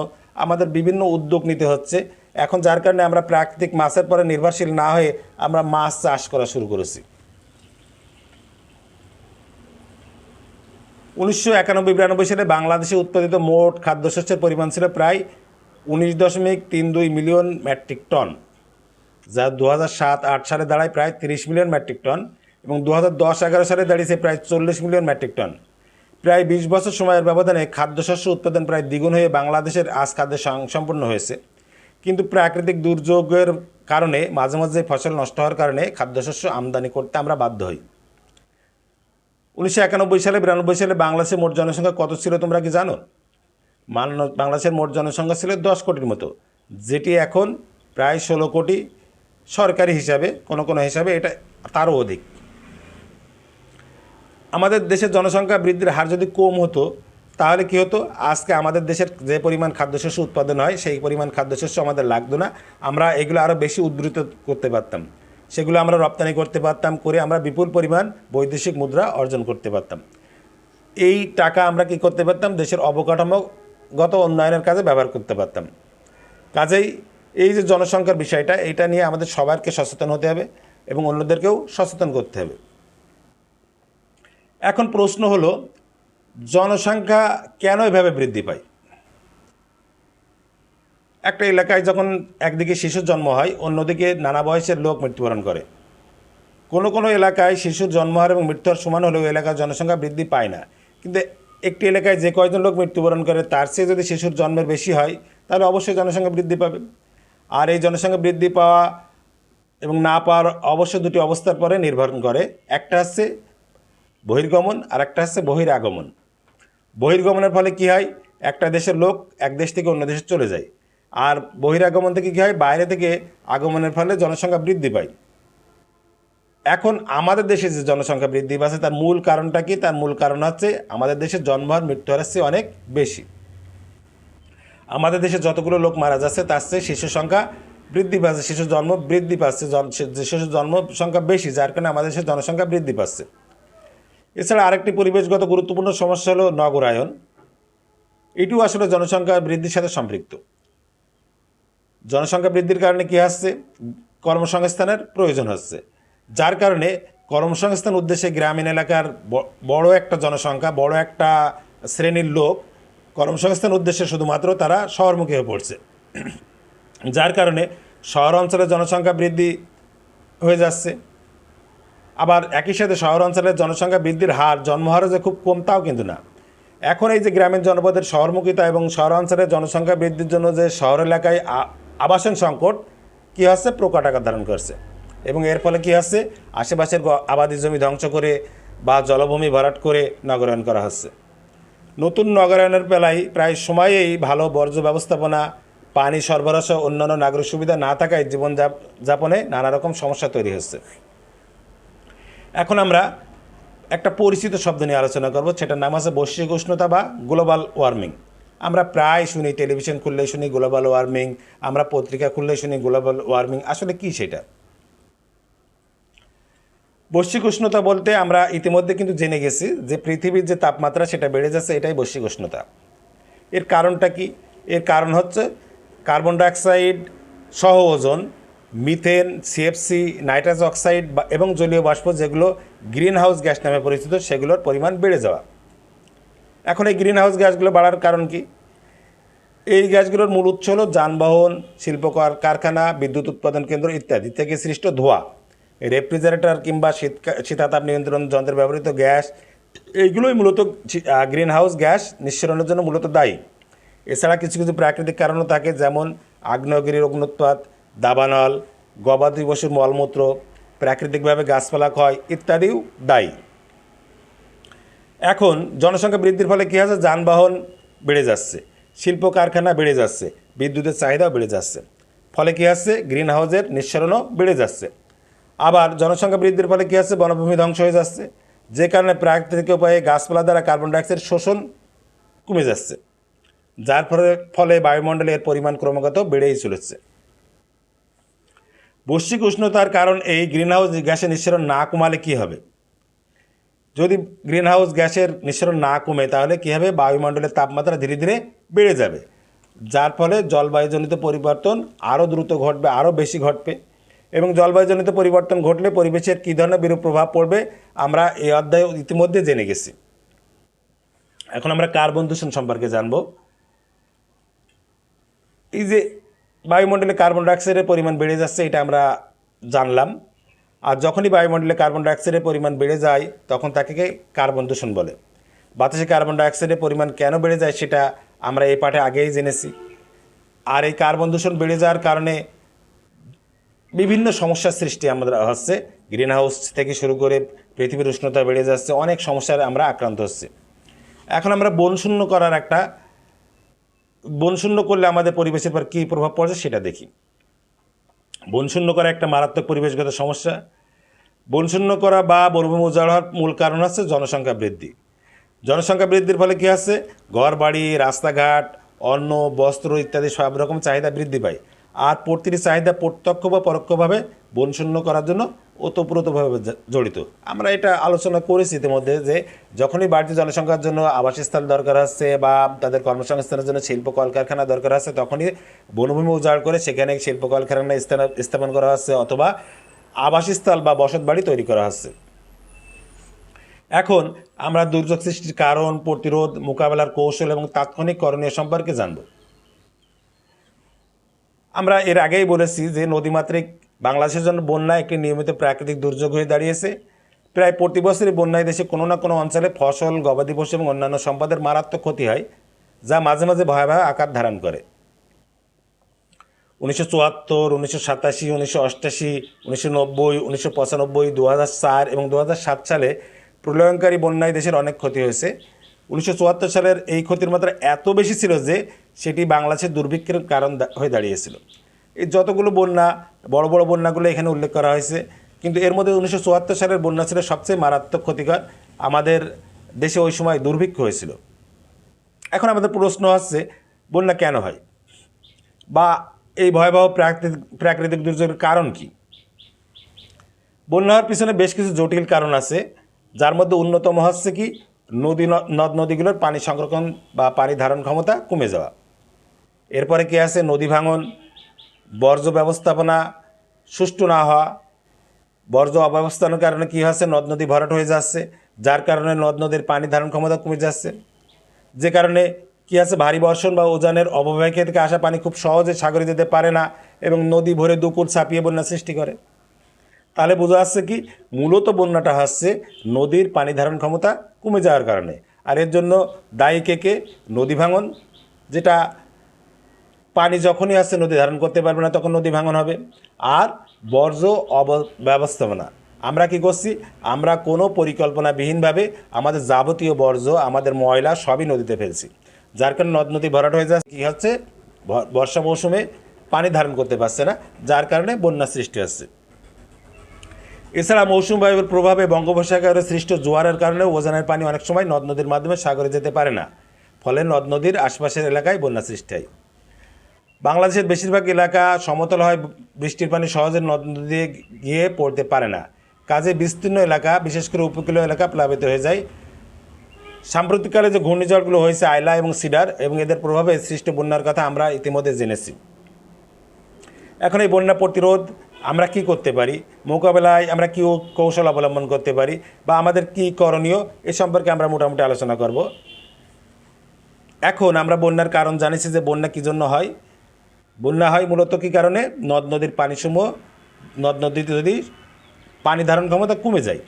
আমাদের বিভিন্ন উদ্যোগ নিতে হচ্ছে এখন, যার কারণে আমরা প্রাকৃতিক মাছের পরে নির্ভরশীল না হয়ে আমরা মাছ চাষ করা শুরু করেছি। 1991-92 সালে বাংলাদেশে উৎপাদিত মোট খাদ্যশস্যের পরিমাণ ছিল প্রায় 19.32 মিলিয়ন মেট্রিক টন, যা 2007-08 সালে দাঁড়ায় প্রায় 30 মিলিয়ন মেট্রিক টন, এবং 2010-11 সালে দাঁড়িয়েছে প্রায় 40 মিলিয়ন মেট্রিক টন। প্রায় 20 বছর সময়ের ব্যবধানে খাদ্যশস্য উৎপাদন প্রায় দ্বিগুণ হয়ে বাংলাদেশের আজ খাদ্যে সম্পূর্ণ হয়েছে। কিন্তু প্রাকৃতিক দুর্যোগের কারণে মাঝে মাঝে ফসল নষ্ট হওয়ার কারণে খাদ্যশস্য আমদানি করতে আমরা বাধ্য হই। 1991-92 সালে বাংলাদেশের মোট জনসংখ্যা কত ছিল তোমরা কি জানো? বাংলাদেশের মোট জনসংখ্যা ছিল 10 কোটির মতো, যেটি এখন প্রায় 16 কোটি, সরকারি হিসাবে কোনো হিসাবে এটা তারও অধিক। আমাদের দেশের জনসংখ্যা বৃদ্ধির হার যদি কম হতো তাহলে কী হতো, আজকে আমাদের দেশের যে পরিমাণ খাদ্যশস্য উৎপাদন হয় সেই পরিমাণ খাদ্যশস্য আমাদের লাগতো না, আমরা এগুলো আরও বেশি উদ্ধৃত করতে পারতাম, সেগুলো আমরা রপ্তানি করতে পারতাম, করে আমরা বিপুল পরিমাণ বৈদেশিক মুদ্রা অর্জন করতে পারতাম। এই টাকা আমরা কি করতে পারতাম, দেশের অবকাঠামোগত উন্নয়নের কাজে ব্যবহার করতে পারতাম। কাজেই এই যে জনসংখ্যার বিষয়টা, এটা নিয়ে আমাদের সবাইকে সচেতন হতে হবে এবং অন্যদেরকেও সচেতন করতে হবে। এখন প্রশ্ন হলো, জনসংখ্যা কেন এভাবে বৃদ্ধি পায়? একটা এলাকায় যখন একদিকে শিশুর জন্ম হয়, অন্যদিকে নানা বয়সের লোক মৃত্যুবরণ করে। কোনো এলাকায় শিশুর জন্মহার এবং মৃত্যুর সমান হলেও এলাকার জনসংখ্যা বৃদ্ধি পায় না, কিন্তু একটি এলাকায় যে কয়জন লোক মৃত্যুবরণ করে তার চেয়ে যদি শিশুর জন্মের বেশি হয় তাহলে অবশ্যই জনসংখ্যা বৃদ্ধি পাবে। আর এই জনসংখ্যা বৃদ্ধি পাওয়া এবং না পাওয়ার অবশ্যই দুটি অবস্থার পরে নির্ভর করে, একটা হচ্ছে বহির্গমন আর একটা হচ্ছে বহিরাগমন। বহির্গমনের ফলে কী হয়, একটা দেশের লোক এক দেশ থেকে অন্য দেশে চলে যায়, আর বহিরাগমন থেকে কী হয়, বাইরে থেকে আগমনের ফলে জনসংখ্যা বৃদ্ধি পায়। এখন আমাদের দেশে যে জনসংখ্যা বৃদ্ধি পাচ্ছে তার মূল কারণটা কি? তার মূল কারণ হচ্ছে আমাদের দেশের জন্মহার মৃত্যুহারের চেয়ে অনেক বেশি। আমাদের দেশে যতগুলো লোক মারা যাচ্ছে তার চেয়ে শিশু সংখ্যা বৃদ্ধি পাচ্ছে, শিশু জন্ম বৃদ্ধি পাচ্ছে, শিশু জন্ম সংখ্যা বেশি, যার কারণে আমাদের দেশের জনসংখ্যা বৃদ্ধি পাচ্ছে। এছাড়া আরেকটি পরিবেশগত গুরুত্বপূর্ণ সমস্যা হলো নগরায়ন। এটিও আসলে জনসংখ্যা বৃদ্ধির সাথে সম্পৃক্ত। জনসংখ্যা বৃদ্ধির কারণে কী হচ্ছে, কর্মসংস্থানের প্রয়োজন হচ্ছে, যার কারণে কর্মসংস্থান উদ্দেশ্যে গ্রামীণ এলাকার বড় একটা জনসংখ্যা, বড় একটা শ্রেণীর লোক কর্মসংস্থান উদ্দেশ্যে শুধুমাত্র তারা শহরমুখী হয়ে পড়ছে, যার কারণে শহর অঞ্চলের জনসংখ্যা বৃদ্ধি হয়ে যাচ্ছে। আবার একই সাথে শহর অঞ্চলের জনসংখ্যা বৃদ্ধির হার, জন্মহারও যে খুব কম তাও কিন্তু না। এখন এই যে গ্রামীণ জনপদের শহরমুখিতা এবং শহর অঞ্চলের জনসংখ্যা বৃদ্ধির জন্য যে শহর এলাকায় আবাসন সংকট কী হচ্ছে, প্রকট আকার ধারণ করছে, এবং এর ফলে কী হচ্ছে, আশেপাশের আবাদি জমি ধ্বংস করে বা জলভূমি ভরাট করে নগরায়ন করা হচ্ছে। নতুন নগরায়নের বেলায় প্রায় সময়েই ভালো বর্জ্য ব্যবস্থাপনা, পানি সরবরাহ সহ অন্যান্য নাগরিক সুবিধা না থাকায় জীবনযাপনে নানা রকম সমস্যা তৈরি হচ্ছে। এখন আমরা একটা পরিচিত শব্দ নিয়ে আলোচনা করব, সেটার নাম আছে বৈশ্বিক উষ্ণতা বা গ্লোবাল ওয়ার্মিং। আমরা প্রায় শুনি, টেলিভিশন খুললেই শুনি গ্লোবাল ওয়ার্মিং, আমরা পত্রিকা খুললেই শুনি গ্লোবাল ওয়ার্মিং। আসলে কি সেটা? বৈশ্বিক উষ্ণতা বলতে আমরা ইতিমধ্যে কিন্তু জেনে গেছি যে পৃথিবীর যে তাপমাত্রা সেটা বেড়ে যাচ্ছে, এটাই বৈশ্বিক উষ্ণতা। এর কারণটা কি? এর কারণ হচ্ছে কার্বন ডাইঅক্সাইড সহ ozone, methane, CFC, nitrous oxide এবং জলীয় বাষ্প, যেগুলো গ্রিন হাউস গ্যাস নামে পরিচিত, সেগুলোর পরিমাণ বেড়ে যাওয়া। এখন এই গ্রিন হাউস গ্যাসগুলো বাড়ার কারণ কি? এই গ্যাসগুলোর মূল উৎস হলো যানবাহন, শিল্প কারখানা, বিদ্যুৎ উৎপাদন কেন্দ্র ইত্যাদি থেকে সৃষ্ট ধোঁয়া, রেফ্রিজারেটর কিংবা শীতাতাপ নিয়ন্ত্রণ যন্ত্রে ব্যবহৃত গ্যাস, এইগুলোই মূলত গ্রিন হাউস গ্যাস নিঃসরণের জন্য মূলত দায়ী। এছাড়া কিছু কিছু প্রাকৃতিক কারণও থাকে, যেমন আগ্নেয়গিরির অগ্নুৎপাত, দাবানল, গবাদি পশুর মলমূত্র, প্রাকৃতিকভাবে গাছপালা ক্ষয় ইত্যাদিও দায়ী। এখন জনসংখ্যা বৃদ্ধির ফলে কী হচ্ছে, যানবাহন বেড়ে যাচ্ছে, শিল্প কারখানা বেড়ে যাচ্ছে, বিদ্যুতের চাহিদাও বেড়ে যাচ্ছে। ফলে কী হচ্ছে, গ্রিন হাউসের নিঃসরণও বেড়ে যাচ্ছে। আবার জনসংখ্যা বৃদ্ধির ফলে কী হচ্ছে, বনভূমি ধ্বংস হয়ে যাচ্ছে, যে কারণে প্রাকৃতিক উপায়ে গাছপালা দ্বারা কার্বন ডাইঅক্সাইড শোষণ কমে যাচ্ছে, যার ফলে বায়ুমণ্ডলে এর পরিমাণ ক্রমাগত বেড়েই চলেছে। বৈশ্বিক উষ্ণতার কারণ এই গ্রিনহাউস গ্যাসের নিঃসরণ না কমালে কী হবে? যদি গ্রিনহাউস গ্যাসের নিঃসরণ না কমে তাহলে কী হবে, বায়ুমণ্ডলের তাপমাত্রা ধীরে ধীরে বেড়ে যাবে, যার ফলে জলবায়ুজনিত পরিবর্তন আরও দ্রুত ঘটবে, আরও বেশি ঘটবে। এবং জলবায়ুজনিত পরিবর্তন ঘটলে পরিবেশের কী ধরনের বিরূপ প্রভাব পড়বে আমরা এই অধ্যায়ে ইতিমধ্যে জেনে গেছি। এখন আমরা কার্বন দূষণ সম্পর্কে জানব। এই যে বায়ুমণ্ডলে কার্বন ডাইঅক্সাইডের পরিমাণ বেড়ে যাচ্ছে, এটা আমরা জানলাম। আর যখনই বায়ুমণ্ডলে কার্বন ডাইঅক্সাইডের পরিমাণ বেড়ে যায় তখন তাকে কার্বন দূষণ বলে। বাতাসে কার্বন ডাইঅক্সাইডের পরিমাণ কেন বেড়ে যায় সেটা আমরা এই পাঠে আগেই জেনেছি। আর এই কার্বন দূষণ বেড়ে যাওয়ার কারণে বিভিন্ন সমস্যার সৃষ্টি আমাদের হচ্ছে, গ্রিন হাউস থেকে শুরু করে পৃথিবীর উষ্ণতা বেড়ে যাচ্ছে, অনেক সমস্যার আমরা আক্রান্ত হচ্ছে। এখন আমরা বন শূন্য করলে আমাদের পরিবেশের পর কী প্রভাব পড়ছে সেটা দেখি। বন শূন্য করা একটা মারাত্মক পরিবেশগত সমস্যা। বন শূন্য করা বা বনভূমি উজাড় হওয়ার মূল কারণ হচ্ছে জনসংখ্যা বৃদ্ধি। জনসংখ্যা বৃদ্ধির ফলে কী হচ্ছে, ঘর বাড়ি, রাস্তাঘাট, অন্ন, বস্ত্র ইত্যাদি সব রকম চাহিদা বৃদ্ধি পায়। আর প্রতিটি চাহিদা প্রত্যক্ষ বা পরোক্ষভাবে বন শূন্য করার জন্য ওতপ্রোতভাবে জড়িত। আমরা এটা আলোচনা করেছি ইতিমধ্যে যে যখনই বাড়তি জনসংখ্যার জন্য আবাসস্থল দরকার হচ্ছে বা তাদের কর্মসংস্থানের জন্য শিল্প কলকারখানা দরকার হচ্ছে, তখনই বনভূমি উজাড় করে সেখানে শিল্প কলকারখানা স্থাপন করা হচ্ছে অথবা আবাসস্থল বা বসত বাড়ি তৈরি করা হচ্ছে। এখন আমরা দুর্যোগ সৃষ্টির কারণ, প্রতিরোধ, মোকাবেলার কৌশল এবং তাৎক্ষণিক করণীয় সম্পর্কে জানব। আমরা এর আগেই বলেছি যে নদীমাতৃক বাংলাদেশের জন্য বন্যা একটি নিয়মিত প্রাকৃতিক দুর্যোগ হয়ে দাঁড়িয়েছে। প্রায় প্রতি বছরই বন্যায় দেশে কোনো না কোনো অঞ্চলে ফসল, গবাদি পশু এবং অন্যান্য সম্পদের মারাত্মক ক্ষতি হয়, যা মাঝে মাঝে ভয়াবহ আকার ধারণ করে। 1974, 1987, 1988, 1990, 1995, 2004 এবং 2007 সালে প্রলয়ঙ্কারী বন্যায় দেশের অনেক ক্ষতি হয়েছে। 1974 সালের এই ক্ষতির মাত্রা এত বেশি ছিল যে সেটি বাংলাদেশের দুর্ভিক্ষের কারণ হয়ে দাঁড়িয়েছিল। এই যতগুলো বন্যা, বড় বড় বন্যাগুলো এখানে উল্লেখ করা হয়েছে, কিন্তু এর মধ্যে 1974 সালের বন্যা ছিল সবচেয়ে মারাত্মক ক্ষতিকর। আমাদের দেশে ওই সময় দুর্ভিক্ষ হয়েছিল। এখন আমাদের প্রশ্ন হচ্ছে, বন্যা কেন হয় বা এই ভয়াবহ প্রাকৃতিক দুর্যোগের কারণ কি? বন্যা হওয়ার পিছনে বেশ কিছু জটিল কারণ আছে, যার মধ্যে অন্যতম হচ্ছে কি, নদ নদীগুলোর পানি সংরক্ষণ বা পানি ধারণ ক্ষমতা কমে যাওয়া। এরপরে কি আছে, নদী ভাঙন, বর্জ্য ব্যবস্থাপনা সুষ্ঠু না হওয়া। বর্জ্য অব্যবস্থাপনার কারণে কী হচ্ছে, নদ নদী ভরাট হয়ে যাচ্ছে, যার কারণে নদ নদীর পানি ধারণ ক্ষমতা কমে যাচ্ছে, যে কারণে কী আছে, ভারী বর্ষণ বা উজানের অববাহিকা থেকে আসা পানি খুব সহজে সাগরে যেতে পারে না এবং নদী ভরে দুকুল ছাপিয়ে বন্যা সৃষ্টি করে। তাহলে বোঝা যাচ্ছে কি, মূলত বন্যাটা হচ্ছে নদীর পানি ধারণ ক্ষমতা কমে যাওয়ার কারণে। আর এর জন্য দায়ী কে? নদী ভাঙন, যেটা পানি যখনই আসছে নদী ধারণ করতে পারবে না তখন নদী ভাঙন হবে। আর বর্জ্য ব্যবস্থাপনা, আমরা কি করছি, আমরা কোনো পরিকল্পনাবিহীনভাবে আমাদের যাবতীয় বর্জ্য, আমাদের ময়লা সবই নদীতে ফেলছি, যার কারণে নদ নদী ভরাট হয়ে যাচ্ছে। কী হচ্ছে, বর্ষা মৌসুমে পানি ধারণ করতে পারছে না, যার কারণে বন্যা সৃষ্টি হচ্ছে। এছাড়া মৌসুমি বায়ুর প্রভাবে বঙ্গোপসাগরে সৃষ্ট জোয়ারের কারণে ওজানের পানি অনেক সময় নদ নদীর মাধ্যমে সাগরে যেতে পারে না, ফলে নদ নদীর আশপাশের এলাকায় বন্যা সৃষ্টি হয়। বাংলাদেশের বেশিরভাগ এলাকা সমতল হয়, বৃষ্টির পানি সহজে নদ নদী গিয়ে পড়তে পারে না, কাজে বিস্তীর্ণ এলাকা, বিশেষ করে উপকূলীয় এলাকা প্লাবিত হয়ে যায়। সাম্প্রতিককালে যে ঘূর্ণিঝড়গুলো হয়েছে আইলা এবং সিডার, এবং এদের প্রভাবে সৃষ্ট বন্যার কথা আমরা ইতিমধ্যে জেনেছি। এখন এই বন্যা প্রতিরোধ আমরা কি করতে পারি, মোকাবেলায় আমরা কী কৌশল অবলম্বন করতে পারি বা আমাদের কি করণীয়, এ সম্পর্কে আমরা মোটামুটি আলোচনা করব। এখন আমরা বন্যার কারণ জানিছি যে বন্যা কী জন্য হয়। বন্যা হয় মূলত কী কারণে, নদ নদীর পানিসমূহ, নদ নদীতে যদি পানি ধারণ ক্ষমতা কমে যায়,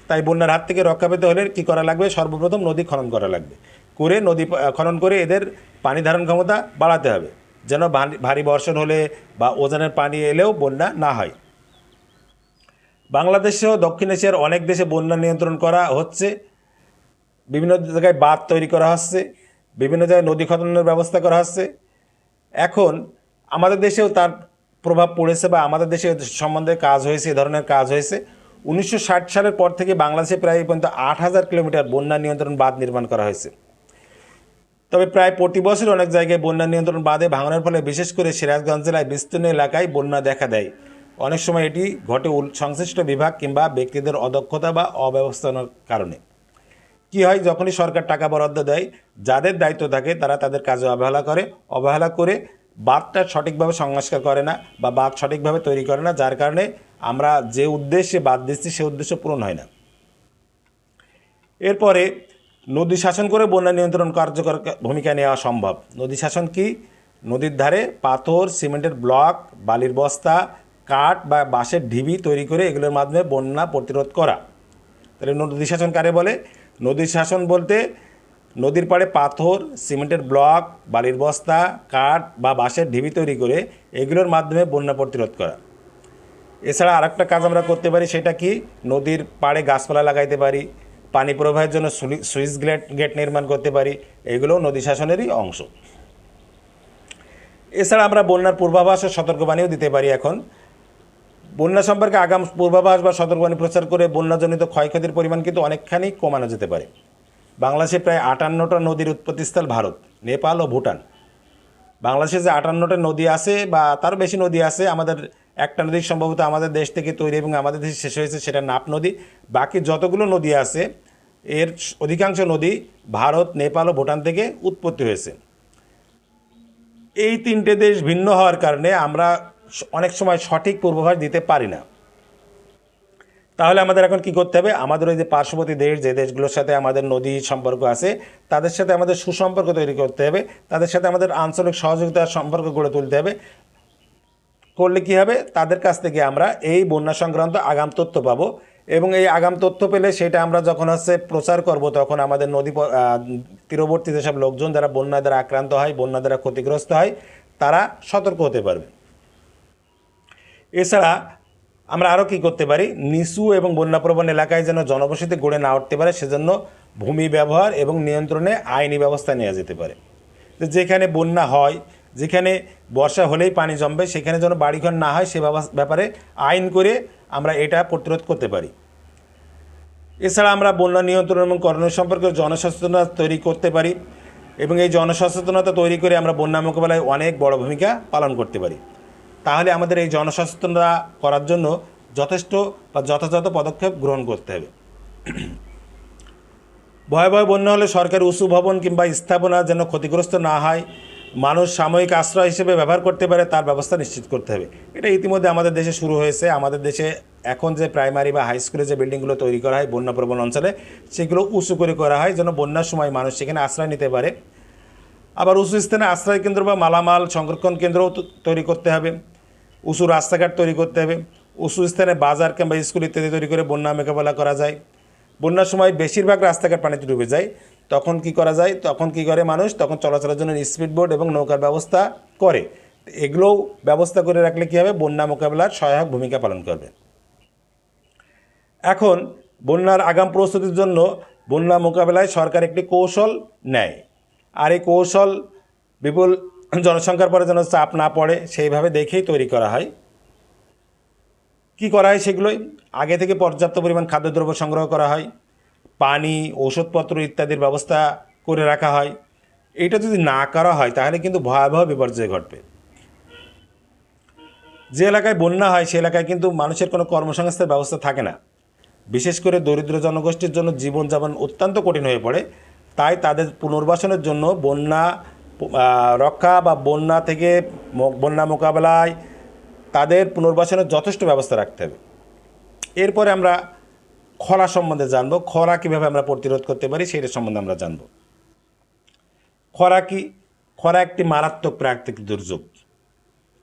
তাই বন্যার হাত থেকে রক্ষা পেতে হলে কী করা লাগবে, সর্বপ্রথম নদী খনন করা লাগবে, নদী খনন করে এদের পানি ধারণ ক্ষমতা বাড়াতে হবে, যেন ভারী বর্ষণ হলে বা ওজানের পানি এলেও বন্যা না হয়। বাংলাদেশেও দক্ষিণ এশিয়ার অনেক দেশে বন্যা নিয়ন্ত্রণ করা হচ্ছে, বিভিন্ন জায়গায় বাঁধ তৈরি করা হচ্ছে, বিভিন্ন জায়গায় নদী খননের ব্যবস্থা করা হচ্ছে। এখন আমাদের দেশেও তার প্রভাব পড়েছে বা আমাদের দেশে সম্বন্ধে কাজ হয়েছে, এ ধরনের কাজ হয়েছে। 1960 সালের পর থেকে বাংলাদেশে প্রায় পর্যন্ত 8,000 কিলোমিটার বন্যা নিয়ন্ত্রণ বাঁধ নির্মাণ করা হয়েছে। তবে প্রায় প্রতি বছর অনেক জায়গায় বন্যা নিয়ন্ত্রণ বাঁধে ভাঙনের ফলে বিশেষ করে সিরাজগঞ্জ জেলায় বিস্তীর্ণ এলাকায় বন্যা দেখা দেয়। অনেক সময় এটি ঘটে সংশ্লিষ্ট বিভাগ কিংবা ব্যক্তিদের অদক্ষতা বা অব্যবস্থাপনার কারণে। কি হয়, যখনই সরকার টাকা বরাদ্দ দেয়, যাদের দায়িত্ব থাকে তারা তাদের কাজে অবহেলা করে বাঁধটা সঠিকভাবে সংস্কার করে না বা বাঁধ সঠিকভাবে তৈরি করে না, যার কারণে আমরা যে উদ্দেশ্যে বাঁধ দিচ্ছি সে উদ্দেশ্য পূরণ হয় না। এরপরে নদী শাসন করে বন্যা নিয়ন্ত্রণ কার্যকর ভূমিকা নেওয়া সম্ভব। নদী শাসন কি? নদীর ধারে পাথর, সিমেন্টের ব্লক, বালির বস্তা, কাঠ বা বাঁশের ঢিবি তৈরি করে এগুলোর মাধ্যমে বন্যা প্রতিরোধ করা। তাহলে নদী শাসন কারে বলে? নদী শাসন বলতে নদীর পাড়ে পাথর, সিমেন্টের ব্লক, বালির বস্তা, কাঠ বা বাঁশের ঢিবি তৈরি করে এগুলোর মাধ্যমে বন্যা প্রতিরোধ করা। এছাড়া আরেকটা কাজ আমরা করতে পারি, সেটা কি? নদীর পাড়ে গাছপালা লাগাইতে পারি, পানি প্রবাহের জন্য সুইচ গেট নির্মাণ করতে পারি। এগুলোও নদী শাসনেরই অংশ। এছাড়া আমরা বন্যার পূর্বাভাস ও সতর্কবাণীও দিতে পারি। এখন বন্যা সম্পর্কে আগাম পূর্বাভাস বা সতর্কবাণী প্রচার করে বন্যাজনিত ক্ষয়ক্ষতির পরিমাণ কিন্তু অনেকখানি কমানো যেতে পারে। বাংলাদেশে প্রায় 58টা নদীর উৎপত্তিস্থল ভারত, নেপাল ও ভুটান। বাংলাদেশে যে 58টা নদী আছে বা তার বেশি নদী আছে, আমাদের একটা নদী সম্ভবত আমাদের দেশ থেকে তৈরি এবং আমাদের দেশে শেষ হয়েছে, সেটা নাপ নদী। বাকি যতগুলো নদী আছে এর অধিকাংশ নদী ভারত, নেপাল ও ভুটান থেকে উৎপত্তি হয়েছে। এই তিনটে দেশ ভিন্ন হওয়ার কারণে আমরা অনেক সময় সঠিক পূর্বাভাস দিতে পারি না। তাহলে আমাদের এখন কি করতে হবে? আমাদের ওই যে পার্শ্ববর্তী দেশ, যে দেশগুলোর সাথে আমাদের নদী সম্পর্ক আছে, তাদের সাথে আমাদের সুসম্পর্ক তৈরি করতে হবে, তাদের সাথে আমাদের আঞ্চলিক সহযোগিতার সম্পর্ক গড়ে তুলতে হবে। করলে কি হবে? তাদের কাছ থেকে আমরা এই বন্যা সংক্রান্ত আগাম তথ্য পাবো এবং এই আগাম তথ্য পেলে সেটা আমরা যখন প্রচার করব, তখন আমাদের নদী তীরবর্তী যেসব লোকজন যারা বন্যা দ্বারা আক্রান্ত হয়, বন্যা দ্বারা ক্ষতিগ্রস্ত হয়, তারা সতর্ক হতে পারবে। এছাড়া আমরা আরও কী করতে পারি? নিচু এবং বন্যাপ্রবণ এলাকায় যেন জনবসতি গড়ে না উঠতে পারে, সেজন্য ভূমি ব্যবহার এবং নিয়ন্ত্রণে আইনি ব্যবস্থা নেওয়া যেতে পারে। যেখানে বন্যা হয়, যেখানে বর্ষা হলেই পানি জমবে, সেখানে যেন বাড়িঘর না হয়, সে ব্যাপারে আইন করে আমরা এটা প্রতিরোধ করতে পারি। এছাড়া আমরা বন্যা নিয়ন্ত্রণ এবং করণীয় সম্পর্কে জনসচেতনতা তৈরি করতে পারি এবং এই জনসচেতনতা তৈরি করে আমরা বন্যা মোকাবেলায় অনেক বড় ভূমিকা পালন করতে পারি। তাহলে আমাদের এই জনসচেতনতা করার জন্য যথেষ্ট বা যথাযথ পদক্ষেপ গ্রহণ করতে হবে। ভয়াবহ বন্যা হলে সরকারি উঁচু ভবন কিংবা স্থাপনা যেন ক্ষতিগ্রস্ত না হয়, মানুষ সাময়িক আশ্রয় হিসেবে ব্যবহার করতে পারে, তার ব্যবস্থা নিশ্চিত করতে হবে। এটা ইতিমধ্যে আমাদের দেশে শুরু হয়েছে। আমাদের দেশে এখন যে প্রাইমারি বা হাই স্কুলে যে বিল্ডিংগুলো তৈরি করা হয় বন্যাপ্রবণ অঞ্চলে, সেগুলো উঁচু করে করা হয় যেন বন্যার সময় মানুষ সেখানে আশ্রয় নিতে পারে। আবার উঁচু স্থানে আশ্রয় কেন্দ্র বা মালামাল সংরক্ষণ কেন্দ্রও তৈরি করতে হবে। উঁচু রাস্তাঘাট তৈরি করতে হবে। উঁচু স্থানে বাজার কিংবা স্কুল ইত্যাদি তৈরি করে বন্যা মোকাবেলা করা যায়। বন্যার সময় বেশিরভাগ রাস্তাঘাট পানিতে ডুবে যায়, তখন কি করা যায়? তখন কি করে মানুষ? তখন চলাচলের জন্য স্পিডবোট এবং নৌকার ব্যবস্থা করে। এগুলোও ব্যবস্থা করে রাখলে কী হবে? বন্যা মোকাবেলার সহায়ক ভূমিকা পালন করবে। এখন বন্যার আগাম প্রস্তুতির জন্য বন্যা মোকাবেলায় সরকার একটি কৌশল নেয়, আর এই কৌশল বিপুল জনসংখ্যার পরে যেন চাপ না পড়ে সেইভাবে দেখেই তৈরি করা হয়। কি করা হয়? সেগুলোই আগে থেকে পর্যাপ্ত পরিমাণ খাদ্যদ্রব্য সংগ্রহ করা হয়, পানি, ওষুধপত্র ইত্যাদির ব্যবস্থা করে রাখা হয়। এটা যদি না করা হয় তাহলে কিন্তু ভয়াবহ বিপর্যয় ঘটবে। যে এলাকায় বন্যা হয় সে এলাকায় কিন্তু মানুষের কোনো কর্মসংস্থানের ব্যবস্থা থাকে না। বিশেষ করে দরিদ্র জনগোষ্ঠীর জন্য জীবনযাপন অত্যন্ত কঠিন হয়ে পড়ে। তাই তাদের পুনর্বাসনের জন্য বন্যা রক্ষা বা বন্যা থেকে বন্যা মোকাবেলায় তাদের পুনর্বাসনের যথেষ্ট ব্যবস্থা রাখতে হবে। এরপরে আমরা খরা সম্বন্ধে জানব। খরা কীভাবে আমরা প্রতিরোধ করতে পারি সেটা সম্বন্ধে আমরা জানব। খরা কি? খরা একটি মারাত্মক প্রাকৃতিক দুর্যোগ।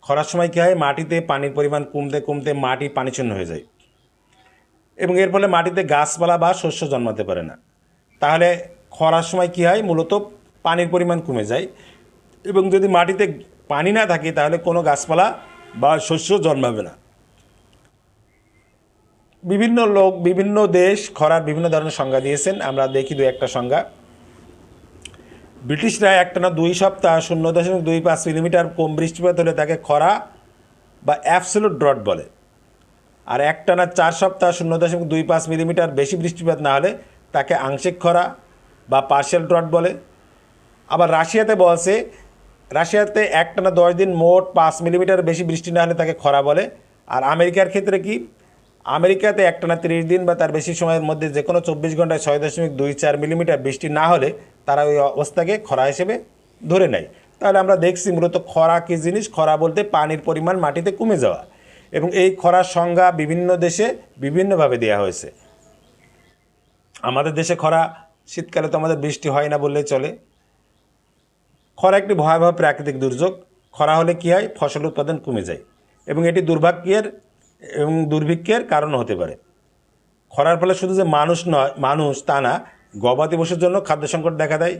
খরার সময় কী হয়? মাটিতে পানির পরিমাণ কমতে কমতে মাটি পানিশূন্য হয়ে যায় এবং এর ফলে মাটিতে গাছপালা বা শস্য জন্মাতে পারে না। তাহলে খরার সময় কী হয়? মূলত পানির পরিমাণ কমে যায় এবং যদি মাটিতে পানি না থাকে তাহলে কোনো গাছপালা বা শস্য জন্মাবে না। বিভিন্ন লোক, বিভিন্ন দেশ খরার বিভিন্ন ধরনের সংজ্ঞা দিয়েছেন। আমরা দেখি দু একটা সংজ্ঞা। ব্রিটিশরা একটানা 2 সপ্তাহ 0.25 মিলিমিটার কম বৃষ্টিপাত হলে তাকে খরা বা অ্যাবসোলুট ড্রট বলে। আর একটানা 4 সপ্তাহ 0.25 মিলিমিটার বেশি বৃষ্টিপাত না হলে তাকে আংশিক খরা বা পার্শিয়াল ড্রট বলে। আবার রাশিয়াতে একটানা 10 দিন মোট 5 মিলিমিটার বেশি বৃষ্টি না হলে তাকে খরা বলে। আর আমেরিকার ক্ষেত্রে কি, আমেরিকাতে একটানা 30 দিন বা তার বেশি সময়ের মধ্যে যে কোনো 24 ঘন্টায় 6.24 মিলিমিটার বৃষ্টি না হলে তারা ওই অবস্থাকে খরা হিসেবে ধরে নেয়। তাহলে আমরা দেখছি মূলত খরা কী জিনিস। খরা বলতে পানির পরিমাণ মাটিতে কমে যাওয়া, এবং এই খরার সংজ্ঞা বিভিন্ন দেশে বিভিন্নভাবে দেওয়া হয়েছে। আমাদের দেশে খরা, শীতকালে তো আমাদের বৃষ্টি হয় না বললেই চলে। খরা একটি ভয়াবহ প্রাকৃতিক দুর্যোগ। খরা হলে কী হয়, ফসল উৎপাদন কমে যায় এবং এটি দুর্ভিক্ষের কারণ হতে পারে। খরার ফলে শুধু যে মানুষ তা না, গবাদি পশুর জন্য খাদ্য সংকট দেখা দেয়।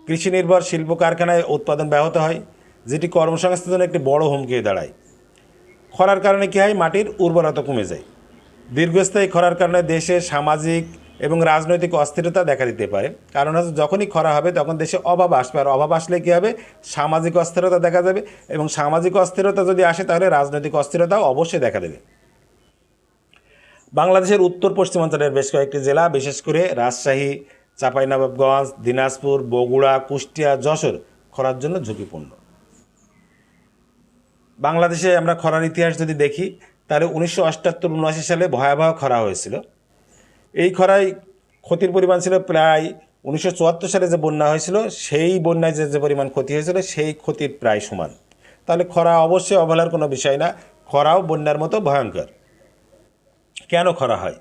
কৃষি নির্ভর শিল্প কারখানায় উৎপাদন ব্যাহত হয়, যেটি কর্মসংস্থানের জন্য একটি বড় হুমকি হয়ে দাঁড়ায়। খরার কারণে কী হয়, মাটির উর্বরতা কমে যায়। দীর্ঘস্থায়ী খরার কারণে দেশে সামাজিক এবং রাজনৈতিক অস্থিরতা দেখা দিতে পারে। কারণ হচ্ছে যখনই খরা হবে তখন দেশে অভাব আসবে, আর অভাব আসলে কী হবে, সামাজিক অস্থিরতা দেখা যাবে, এবং সামাজিক অস্থিরতা যদি আসে তাহলে রাজনৈতিক অস্থিরতাও অবশ্যই দেখা দেবে। বাংলাদেশের উত্তর পশ্চিমাঞ্চলের বেশ কয়েকটি জেলা, বিশেষ করে রাজশাহী, চাঁপাইনবাবগঞ্জ, দিনাজপুর, বগুড়া, কুষ্টিয়া, যশোর খরার জন্য ঝুঁকিপূর্ণ। বাংলাদেশে আমরা খরার ইতিহাস যদি দেখি তাহলে 1978-79 সালে ভয়াবহ খরা হয়েছিল। এই খরায় ক্ষতির পরিমাণ ছিল প্রায় 1974 সালে যে বন্যা হয়েছিল সেই বন্যায় যে পরিমাণ ক্ষতি হয়েছিল সেই ক্ষতির প্রায় সমান। তাহলে খরা অবশ্যই অবহেলার কোনো বিষয় না, খরাও বন্যার মতো ভয়ঙ্কর। কেন খরা হয়?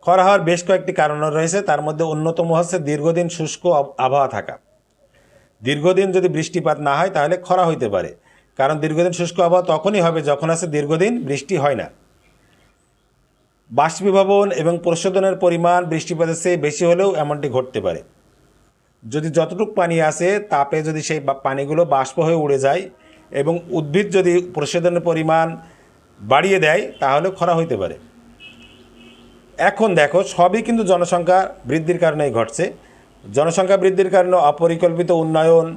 খরা হওয়ার বেশ কয়েকটি কারণ রয়েছে, তার মধ্যে অন্যতম হচ্ছে দীর্ঘদিন শুষ্ক আবহাওয়া থাকা। দীর্ঘদিন যদি বৃষ্টিপাত না হয় তাহলে খরা হইতে পারে, কারণ দীর্ঘদিন শুষ্ক আবহাওয়া তখনই হবে যখন আছে দীর্ঘদিন বৃষ্টি হয় না। বাষ্পীভবন এবং প্রশোধনের পরিমাণ বৃষ্টিপাতের চেয়ে বেশি হলেও এমনটি ঘটতে পারে। যদি যতটুকু পানি আছে তাপে যদি সেই পানিগুলো বাষ্প হয়ে উড়ে যায় এবং উদ্ভিদ যদি প্রশোধনের পরিমাণ বাড়িয়ে দেয় তাহলে খরা হইতে পারে। এখন দেখো, সবই কিন্তু জনসংখ্যা বৃদ্ধির কারণেই ঘটছে। জনসংখ্যা বৃদ্ধির কারণে অপরিকল্পিত উন্নয়ন,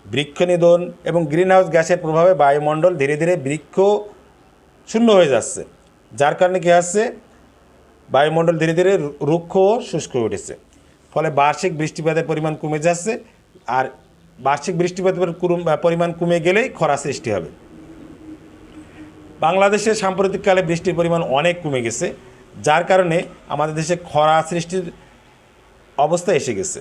বৃক্ষনিধন এবং গ্রিনহাউস গ্যাসের প্রভাবে বায়ুমণ্ডল ধীরে ধীরে বৃক্ষ শূন্য হয়ে যাচ্ছে, যার কারণে কী হচ্ছে, বায়ুমণ্ডল ধীরে ধীরে রুক্ষ ও শুষ্ক হয়ে উঠেছে। ফলে বার্ষিক বৃষ্টিপাতের পরিমাণ কমে যাচ্ছে, আর বার্ষিক বৃষ্টিপাতের পরিমাণ কমে গেলেই খরা সৃষ্টি হবে। বাংলাদেশে সাম্প্রতিককালে বৃষ্টির পরিমাণ অনেক কমে গেছে, যার কারণে আমাদের দেশে খরা সৃষ্টির অবস্থা এসে গেছে।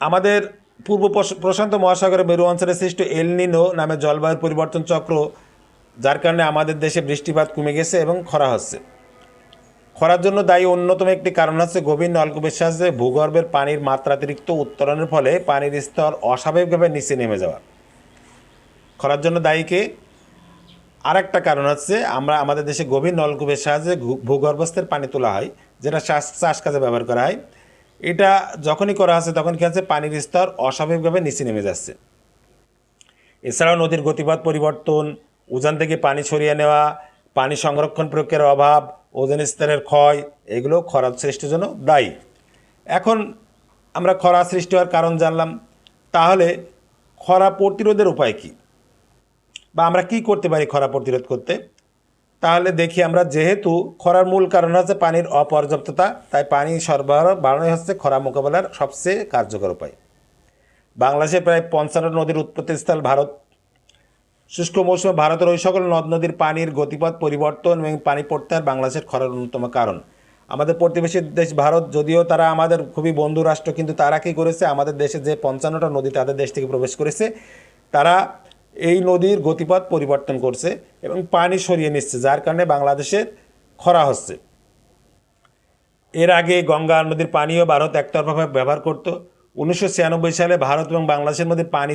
আমাদের পূর্ব প্রশান্ত মহাসাগরের মেরু অঞ্চলে সৃষ্ট এল নিনো নামে জলবায়ুর পরিবর্তন চক্র, যার কারণে আমাদের দেশে বৃষ্টিপাত কমে গেছে এবং খরা হচ্ছে। খরার জন্য দায়ী অন্যতম একটি কারণ হচ্ছে গভীর নলকূপের সাহায্যে ভূগর্ভের পানির মাত্রাতিরিক্ত উত্তোলনের ফলে পানির স্তর অস্বাভাবিকভাবে নিচে নেমে যাওয়া। খরার জন্য দায়ীকে আরেকটা কারণ হচ্ছে আমাদের দেশে গভীর নলকূপের সাহায্যে ভূগর্ভস্থের পানি তোলা হয়, যেটা চাষ কাজে ব্যবহার করা হয়। এটা যখনই করা হচ্ছে তখন কী হচ্ছে, পানির স্তর অস্বাভাবিকভাবে নিচে নেমে যাচ্ছে। এছাড়াও নদীর গতিপথ পরিবর্তন, উজান থেকে পানি সরিয়ে নেওয়া, পানি সংরক্ষণ প্রক্রিয়ার অভাব, ওজোন স্তরের ক্ষয়, এগুলো খরা সৃষ্টির জন্য দায়ী। এখন আমরা খরা সৃষ্টি হওয়ার কারণ জানলাম, তাহলে খরা প্রতিরোধের উপায় কী, বা আমরা কি করতে পারি খরা প্রতিরোধ করতে? তাহলে দেখি আমরা, যেহেতু খরার মূল কারণ হচ্ছে পানির অপর্যাপ্ততা, তাই পানি সরবরাহ বাড়ানোই হচ্ছে খরা মোকাবেলার সবচেয়ে কার্যকর উপায়। বাংলাদেশে প্রায় 55 নদীর উৎপত্তিস্থল ভারত। শুষ্ক মৌসুমে ভারতের ওই সকল নদ নদীর পানির গতিপথ পরিবর্তন এবং পানি প্রত্যাহার বাংলাদেশের খরার অন্যতম কারণ। আমাদের প্রতিবেশী দেশ ভারত, যদিও তারা আমাদের খুবই বন্ধু রাষ্ট্র, কিন্তু তারা কী করেছে, আমাদের দেশে যে 55টা নদী তাদের দেশ থেকে প্রবেশ করেছে, তারা এই নদীর গতিপথ পরিবর্তন করছে এবং পানি সরিয়ে নিচ্ছে, যার কারণে বাংলাদেশের খরা হচ্ছে। এর আগে গঙ্গা নদীর পানিও ভারত একতরফাভাবে ব্যবহার করত। 1996 সালে ভারত এবং বাংলাদেশের মধ্যে পানি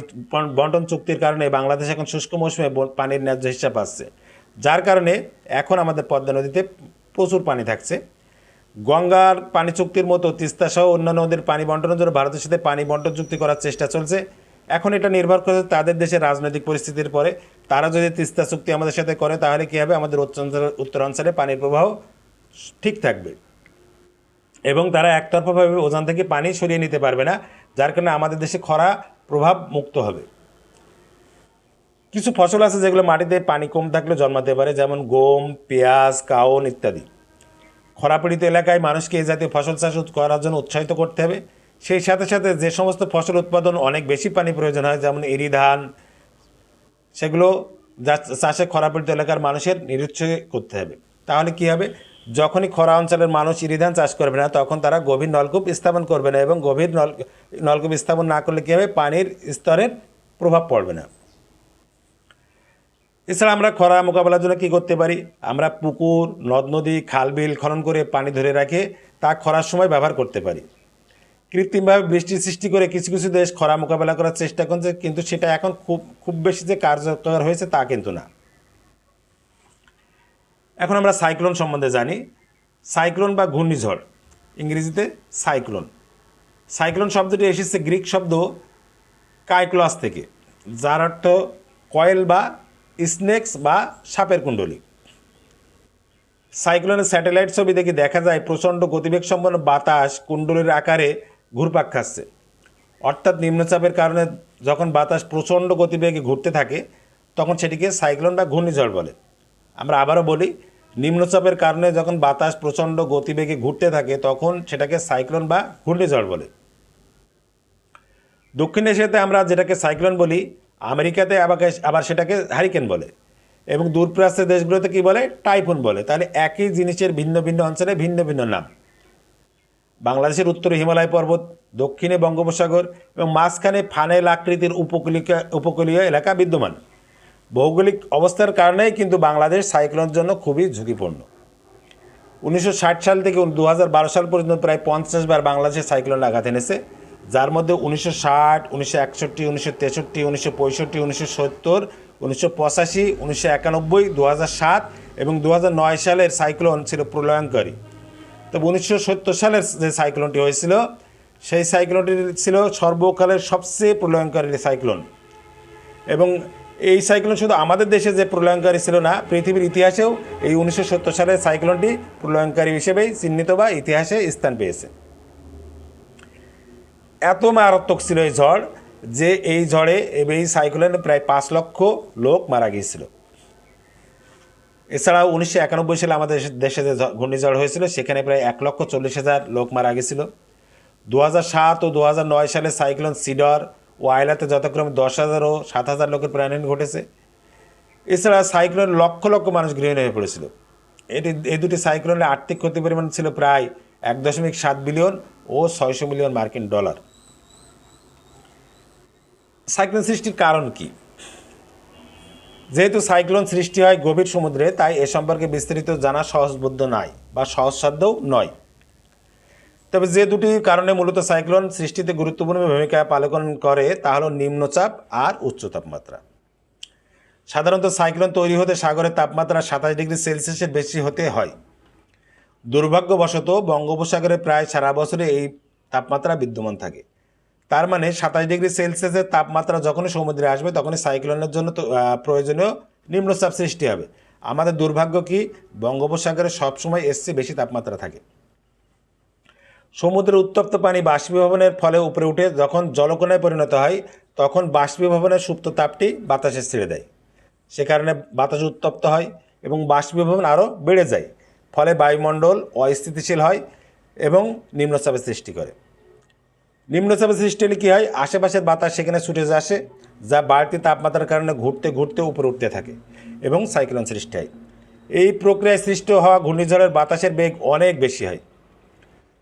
বন্টন চুক্তির কারণে বাংলাদেশ এখন শুষ্ক মৌসুমে পানির ন্যায্য হিস্সা পাচ্ছে, যার কারণে এখন আমাদের পদ্মা নদীতে প্রচুর পানি থাকছে। গঙ্গার পানি চুক্তির মতো তিস্তা সহ অন্যান্য নদীর পানি বন্টনের জন্য ভারতের সাথে পানি বন্টন চুক্তি করার চেষ্টা চলছে। এখন এটা নির্ভর করে তাদের দেশের রাজনৈতিক পরিস্থিতির পরে। তারা যদি তিস্তা চুক্তি আমাদের সাথে করে তাহলে কী হবে, আমাদের উত্তরাঞ্চলে পানির প্রবাহ ঠিক থাকবে এবং তারা একতরফাভাবে ওজান থেকে পানি সরিয়ে নিতে পারবে না, যার কারণে আমাদের দেশে খরা প্রভাব মুক্ত হবে। কিছু ফসল আছে যেগুলো মাটিতে পানি কম থাকলে জন্মাতে পারে, যেমন গম, পেঁয়াজ, কাউন ইত্যাদি। খরাপীড়িত এলাকায় মানুষকে এই জাতীয় ফসল চাষ করার জন্য উৎসাহিত করতে হবে। সেই সাথে সাথে যে সমস্ত ফসল উৎপাদন অনেক বেশি পানি প্রয়োজন হয়, যেমন এরি ধান, সেগুলো চাষে খরাপীড়িত এলাকার মানুষের নিরুৎসাহ করতে হবে। তাহলে কি হবে, যখনই খরা অঞ্চলের মানুষ ইরি ধান চাষ করবে না, তখন তারা গভীর নলকূপ স্থাপন করবে না, এবং গভীর নলকূপ স্থাপন না করলে কী হবে, পানির স্তরের প্রভাব পড়বে না। এছাড়া আমরা খরা মোকাবেলার জন্য কী করতে পারি, আমরা পুকুর, নদ নদী, খাল বিল খনন করে পানি ধরে রাখে তা খরার সময় ব্যবহার করতে পারি। কৃত্রিমভাবে বৃষ্টির সৃষ্টি করে কিছু কিছু দেশ খরা মোকাবেলা করার চেষ্টা করছে, কিন্তু সেটা এখন খুব বেশি যে কার্যকর হয়েছে তা কিন্তু না। এখন আমরা সাইক্লোন সম্বন্ধে জানি। সাইক্লোন বা ঘূর্ণিঝড়, ইংরেজিতে সাইক্লোন। সাইক্লোন শব্দটি এসেছে গ্রিক শব্দ কাইক্লস থেকে, যার অর্থ কয়েল বা স্নেকস বা সাপের কুণ্ডলী। সাইক্লোনের স্যাটেলাইট ছবি দেখে দেখা যায় প্রচণ্ড গতিবেগ সম্পন্ন বাতাস কুণ্ডলীর আকারে ঘুরপাক খাচ্ছে। অর্থাৎ নিম্নচাপের কারণে যখন বাতাস প্রচণ্ড গতিবেগে ঘুরতে থাকে তখন সেটিকে সাইক্লোন বা ঘূর্ণিঝড় বলে। আমরা আবারও বলি, নিম্নচাপের কারণে যখন বাতাস প্রচণ্ড গতিবেগে ঘুরতে থাকে তখন সেটাকে সাইক্লোন বা ঘূর্ণিঝড় বলে। দক্ষিণ এশিয়াতে আমরা যেটাকে সাইক্লোন বলি, আমেরিকাতে আবার সেটাকে হারিকেন বলে, এবং দূরপ্রাচ্যের দেশগুলোতে কী বলে, টাইফুন বলে। তাহলে একই জিনিসের ভিন্ন ভিন্ন অঞ্চলে ভিন্ন ভিন্ন নাম। বাংলাদেশের উত্তরে হিমালয় পর্বত, দক্ষিণে বঙ্গোপসাগর এবং মাঝখানে ফানেল আকৃতির উপকূলীয় এলাকা বিদ্যমান। ভৌগোলিক অবস্থার কারণেই কিন্তু বাংলাদেশ সাইক্লোনের জন্য খুবই ঝুঁকিপূর্ণ। 1960 সাল থেকে 2012 সাল পর্যন্ত প্রায় 50 বার বাংলাদেশে সাইক্লোন আঘাত এনেছে, যার মধ্যে 1960, 1961, 1963, 1965, 1970, 1985, 1991, 2007 এবং 2009 সালের সাইক্লোন ছিল প্রলয়ঙ্করী। তবে 1970 সালের যে সাইক্লোনটি হয়েছিল সেই সাইক্লোনটি ছিল সর্বকালের সবচেয়ে প্রলয়ঙ্করী সাইক্লোন। এবং এই সাইক্লোন শুধু আমাদের দেশে যে প্রলয়ঙ্করী ছিল না, পৃথিবীর ইতিহাসেও এই 1970 সালের সাইক্লোনটি প্রলয়ঙ্করী হিসেবেই চিহ্নিত বা ইতিহাসে স্থান পেয়েছে। এত মারাত্মক ছিল এই ঝড় যে এই ঝড়ে এই সাইক্লোনে প্রায় 5 লক্ষ লোক মারা গিয়েছিল। এছাড়াও 1991 সালে আমাদের দেশে যে ঘূর্ণিঝড় হয়েছিল সেখানে প্রায় 1,40,000 লোক মারা গেছিল। 2007 ও 2009 সালে সাইক্লোন সিডর ও আইলাতে যথাক্রমে 10,000 ও 7,000 লোকের প্রাণহানি ঘটেছে। এছাড়া সাইক্লোন লক্ষ লক্ষ মানুষ গৃহহীন হয়ে পড়েছিল। এই দুটি সাইক্লোনের আর্থিক ক্ষতির পরিমাণ ছিল প্রায় 1.7 বিলিয়ন ও 600 মিলিয়ন মার্কিন ডলার। সাইক্লোন সৃষ্টির কারণ কি? যেহেতু সাইক্লোন সৃষ্টি হয় গভীর সমুদ্রে, তাই এ সম্পর্কে বিস্তারিত জানা সহজবোধ্য নয় বা সহজসাধ্যও নয়। তবে যে দুটি কারণে মূলত সাইক্লোন সৃষ্টিতে গুরুত্বপূর্ণ ভূমিকা পালন করে তা হলো নিম্নচাপ আর উচ্চ তাপমাত্রা। সাধারণত সাইক্লোন তৈরি হতে সাগরের তাপমাত্রা 27 ডিগ্রি সেলসিয়াসের বেশি হতে হয়। দুর্ভাগ্যবশত বঙ্গোপসাগরে প্রায় সারা বছরে এই তাপমাত্রা বিদ্যমান থাকে। তার মানে 27 ডিগ্রি সেলসিয়াসের তাপমাত্রা যখনই সমুদ্রে আসবে তখনই সাইক্লোনের জন্য প্রয়োজনীয় নিম্নচাপ সৃষ্টি হবে। আমাদের দুর্ভাগ্য কি, বঙ্গোপসাগরে সবসময় বেশি তাপমাত্রা থাকে। সমুদ্রের উত্তপ্ত পানি বাষ্পীভবনের ফলে উপরে উঠে যখন জলকণায় পরিণত হয় তখন বাষ্পীভবনের সুপ্ত তাপটি বাতাসে ছেড়ে দেয়। সে কারণে বাতাস উত্তপ্ত হয় এবং বাষ্পীভবন আরও বেড়ে যায়, ফলে বায়ুমণ্ডল অস্থিতিশীল হয় এবং নিম্নচাপের সৃষ্টি করে। নিম্নচাপের সৃষ্টি হলে কী হয়, আশেপাশের বাতাস সেখানে ছুটে আসে, যা বাড়তি তাপমাত্রার কারণে ঘুরতে ঘুরতে উপরে উঠতে থাকে এবং সাইক্লোন সৃষ্টি হয়। এই প্রক্রিয়ায় সৃষ্ট হওয়া ঘূর্ণিঝড়ের বাতাসের বেগ অনেক বেশি হয়।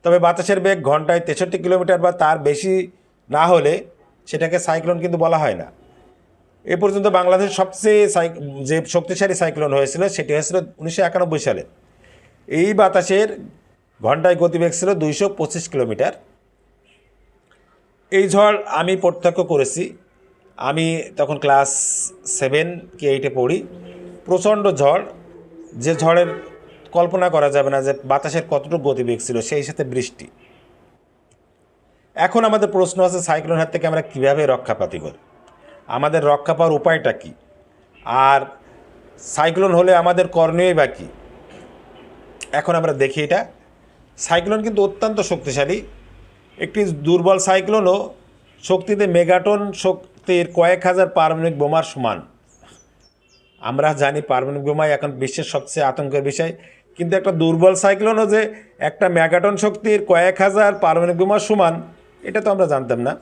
তবে বাতাসের বেগ ঘন্টায় 63 কিলোমিটার বা তার বেশি না হলে সেটাকে সাইক্লোন কিন্তু বলা হয় না। এ পর্যন্ত বাংলাদেশের সবচেয়ে যে শক্তিশালী সাইক্লোন হয়েছিল সেটি হয়েছিল 1991 সালে। এই বাতাসের ঘন্টায় গতিবেগ ছিল 225 কিলোমিটার। এই ঝড় আমি প্রত্যক্ষ করেছি। আমি তখন ক্লাস 7 কি 8-এ পড়ি। প্রচণ্ড ঝড়, যে ঝড়ের কল্পনা করা যাবে না যে বাতাসের কতটুকু গতিবেগ ছিল, সেই সাথে বৃষ্টি। এখন আমাদের প্রশ্ন আছে, সাইক্লোন হাত থেকে আমরা কীভাবে রক্ষা পাতি করি, আমাদের রক্ষা পাওয়ার উপায়টা কী, আর সাইক্লোন হলে আমাদের করণীয় বা কী। এখন আমরা দেখি এটা। সাইক্লোন কিন্তু অত্যন্ত শক্তিশালী। একটি দুর্বল সাইক্লোনও শক্তিতে মেগাটন শক্তির কয়েক হাজার পারমাণবিক বোমার সমান। আমরা জানি পারমাণবিক বোমাই এখন বিশ্বের সবচেয়ে আতঙ্কের বিষয়, কিন্তু একটা দুর্বল সাইক্লোনও যে একটা মেগাটন শক্তির কয়েক হাজার পারমাণবিক বোমার সমান, এটা তো আমরা জানতাম না।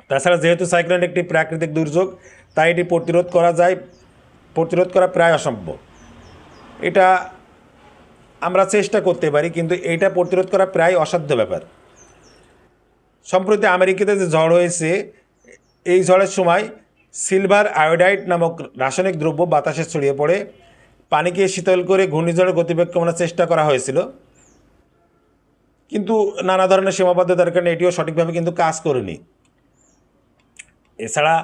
তাছাড়া যেহেতু সাইক্লোন একটি প্রাকৃতিক দুর্যোগ, তাই এটি প্রতিরোধ করা প্রায় অসম্ভব। এটা আমরা চেষ্টা করতে পারি, কিন্তু এটা প্রতিরোধ করা প্রায় অসাধ্য ব্যাপার। সম্প্রতি আমেরিকাতে যে ঝড় হয়েছে, এই ঝড়ের সময় সিলভার আয়োডাইড নামক রাসায়নিক দ্রব্য বাতাসে ছড়িয়ে পড়ে পানিকে শীতল করে ঘূর্ণিঝড়ের গতিবেগ কমানোর চেষ্টা করা হয়েছিল, কিন্তু নানা ধরনের সীমাবদ্ধতার কারণে এটিও সঠিকভাবে কিন্তু কাজ করেনি। এছাড়া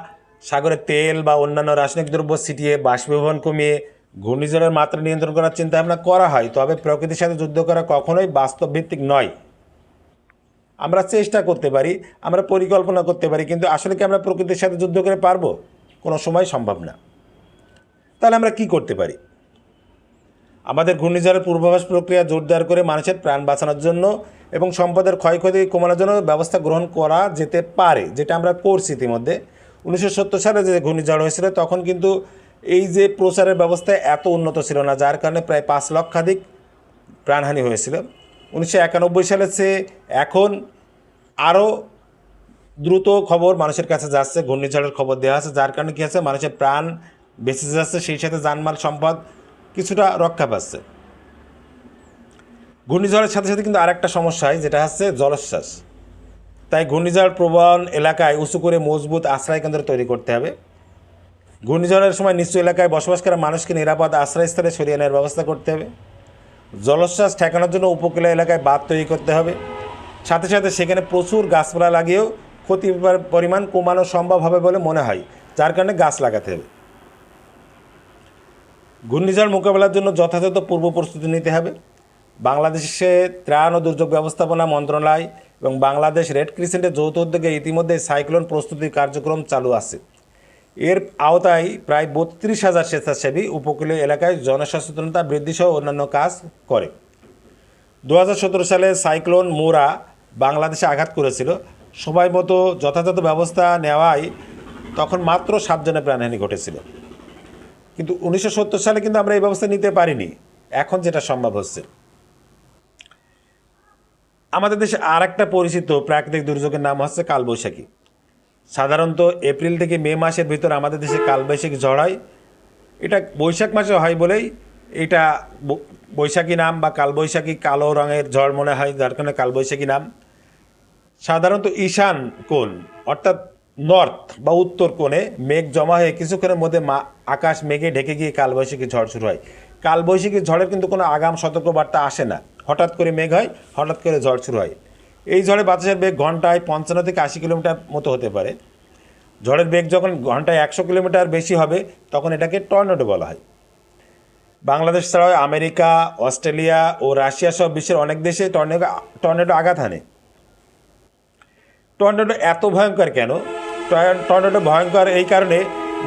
সাগরে তেল বা অন্যান্য রাসায়নিক দ্রব্য ছিটিয়ে বাষ্পীভবন কমিয়ে ঘূর্ণিঝড়ের মাত্রা নিয়ন্ত্রণ করার চিন্তাভাবনা করা হয়, তবে প্রকৃতির সাথে যুদ্ধ করা কখনোই বাস্তবভিত্তিক নয়। আমরা চেষ্টা করতে পারি, আমরা পরিকল্পনা করতে পারি, কিন্তু আসলে কি আমরা প্রকৃতির সাথে যুদ্ধ করে পারবো? কোনো সময় সম্ভব না। তাহলে আমরা কি করতে পারি? আমাদের ঘূর্ণিঝড়ের পূর্বাভাস প্রক্রিয়া জোরদার করে মানুষের প্রাণ বাঁচানোর জন্য এবং সম্পদের ক্ষয়ক্ষতি কমানোর জন্য ব্যবস্থা গ্রহণ করা যেতে পারে, যেটা আমরা করছি ইতিমধ্যে। 1970 সালে যে ঘূর্ণিঝড় হয়েছিল, তখন কিন্তু এই যে প্রচারের ব্যবস্থা এত উন্নত ছিল না, যার কারণে প্রায় 5 লক্ষাধিক প্রাণহানি হয়েছিল। 1991 সালে চেয়ে এখন আরও দ্রুত খবর মানুষের কাছে যাচ্ছে, ঘূর্ণিঝড়ের খবর দেওয়া আছে, যার কারণে কী আছে, মানুষের প্রাণ বেঁচে যাচ্ছে, সেই সাথে জানমাল সম্পদ কিছুটা রক্ষা পাচ্ছে। ঘূর্ণিঝড়ের সাথে সাথে কিন্তু আরেকটা সমস্যা হয়, যেটা হচ্ছে জলোচ্ছ্বাস। তাই ঘূর্ণিঝড় প্রবণ এলাকায় উঁচু করে মজবুত আশ্রয়কেন্দ্র তৈরি করতে হবে। ঘূর্ণিঝড়ের সময় নিচু এলাকায় বসবাস করা মানুষকে নিরাপদ আশ্রয়স্থলে সরিয়ে নেওয়ার ব্যবস্থা করতে হবে। জলোচ্ছ্বাস ঠেকানোর জন্য উপকূলীয় এলাকায় বাঁধ তৈরি করতে হবে। সাথে সাথে সেখানে প্রচুর গাছপালা লাগিয়েও ক্ষতির পরিমাণ কমানো সম্ভব হবে বলে মনে হয়, যার কারণে গাছ লাগাতে হবে। ঘূর্ণিঝড় মোকাবেলার জন্য যথাযথ পূর্ব প্রস্তুতি নিতে হবে। বাংলাদেশে ত্রাণ ও দুর্যোগ ব্যবস্থাপনা মন্ত্রণালয় এবং বাংলাদেশ রেড ক্রিসেন্টের যৌথ উদ্যোগে ইতিমধ্যে সাইক্লোন প্রস্তুতি কার্যক্রম চালু আছে। এর আওতায় প্রায় 32,000 স্বেচ্ছাসেবী উপকূলীয় এলাকায় জনসচেতনতা বৃদ্ধি সহ অন্যান্য কাজ করে। 2017 সালে সাইক্লোন মোরা বাংলাদেশে আঘাত করেছিল। সময় মতো যথাযথ ব্যবস্থা নেওয়ায় তখন মাত্র 7 জনের প্রাণহানি ঘটেছিল, কিন্তু 1970 সালে কিন্তু আমরা এই ব্যবস্থা নিতে পারিনি। এখন যেটা সম্ভব হচ্ছে। আমাদের দেশে আর একটা পরিচিত প্রাকৃতিক দুর্যোগের নাম হচ্ছে কালবৈশাখী। সাধারণত এপ্রিল থেকে মে মাসের ভিতর আমাদের দেশে কালবৈশাখী ঝড় হয়। এটা বৈশাখ মাসে হয় বলেই এটা বৈশাখী নাম, বা কালবৈশাখী কালো রঙের ঝড় মনে হয়, যার কারণে কালবৈশাখী নাম। সাধারণত ঈশান কোণ অর্থাৎ নর্থ বা উত্তর কোণে মেঘ জমা হয়ে কিছুক্ষণের মধ্যে আকাশ মেঘে ঢেকে গিয়ে কালবৈশাখী ঝড় শুরু হয়। কালবৈশাখী ঝড়ের কিন্তু কোনো আগাম সতর্কবার্তা আসে না, হঠাৎ করে মেঘ হয়, হঠাৎ করে ঝড় শুরু হয়। এই ঝড়ে বাতাসের বেগ ঘন্টায় 55 থেকে 80 কিলোমিটার মতো হতে পারে। ঝড়ের বেগ যখন ঘন্টায় 100 কিলোমিটার বেশি হবে, তখন এটাকে টর্নেডো বলা হয়। বাংলাদেশ ছাড়াও আমেরিকা, অস্ট্রেলিয়া ও রাশিয়া সহ বিশ্বের অনেক দেশে টর্নেডো আঘাত হানে। টর্নেডো এত ভয়ঙ্কর কেন? টর্নেডো ভয়ঙ্কর এই কারণে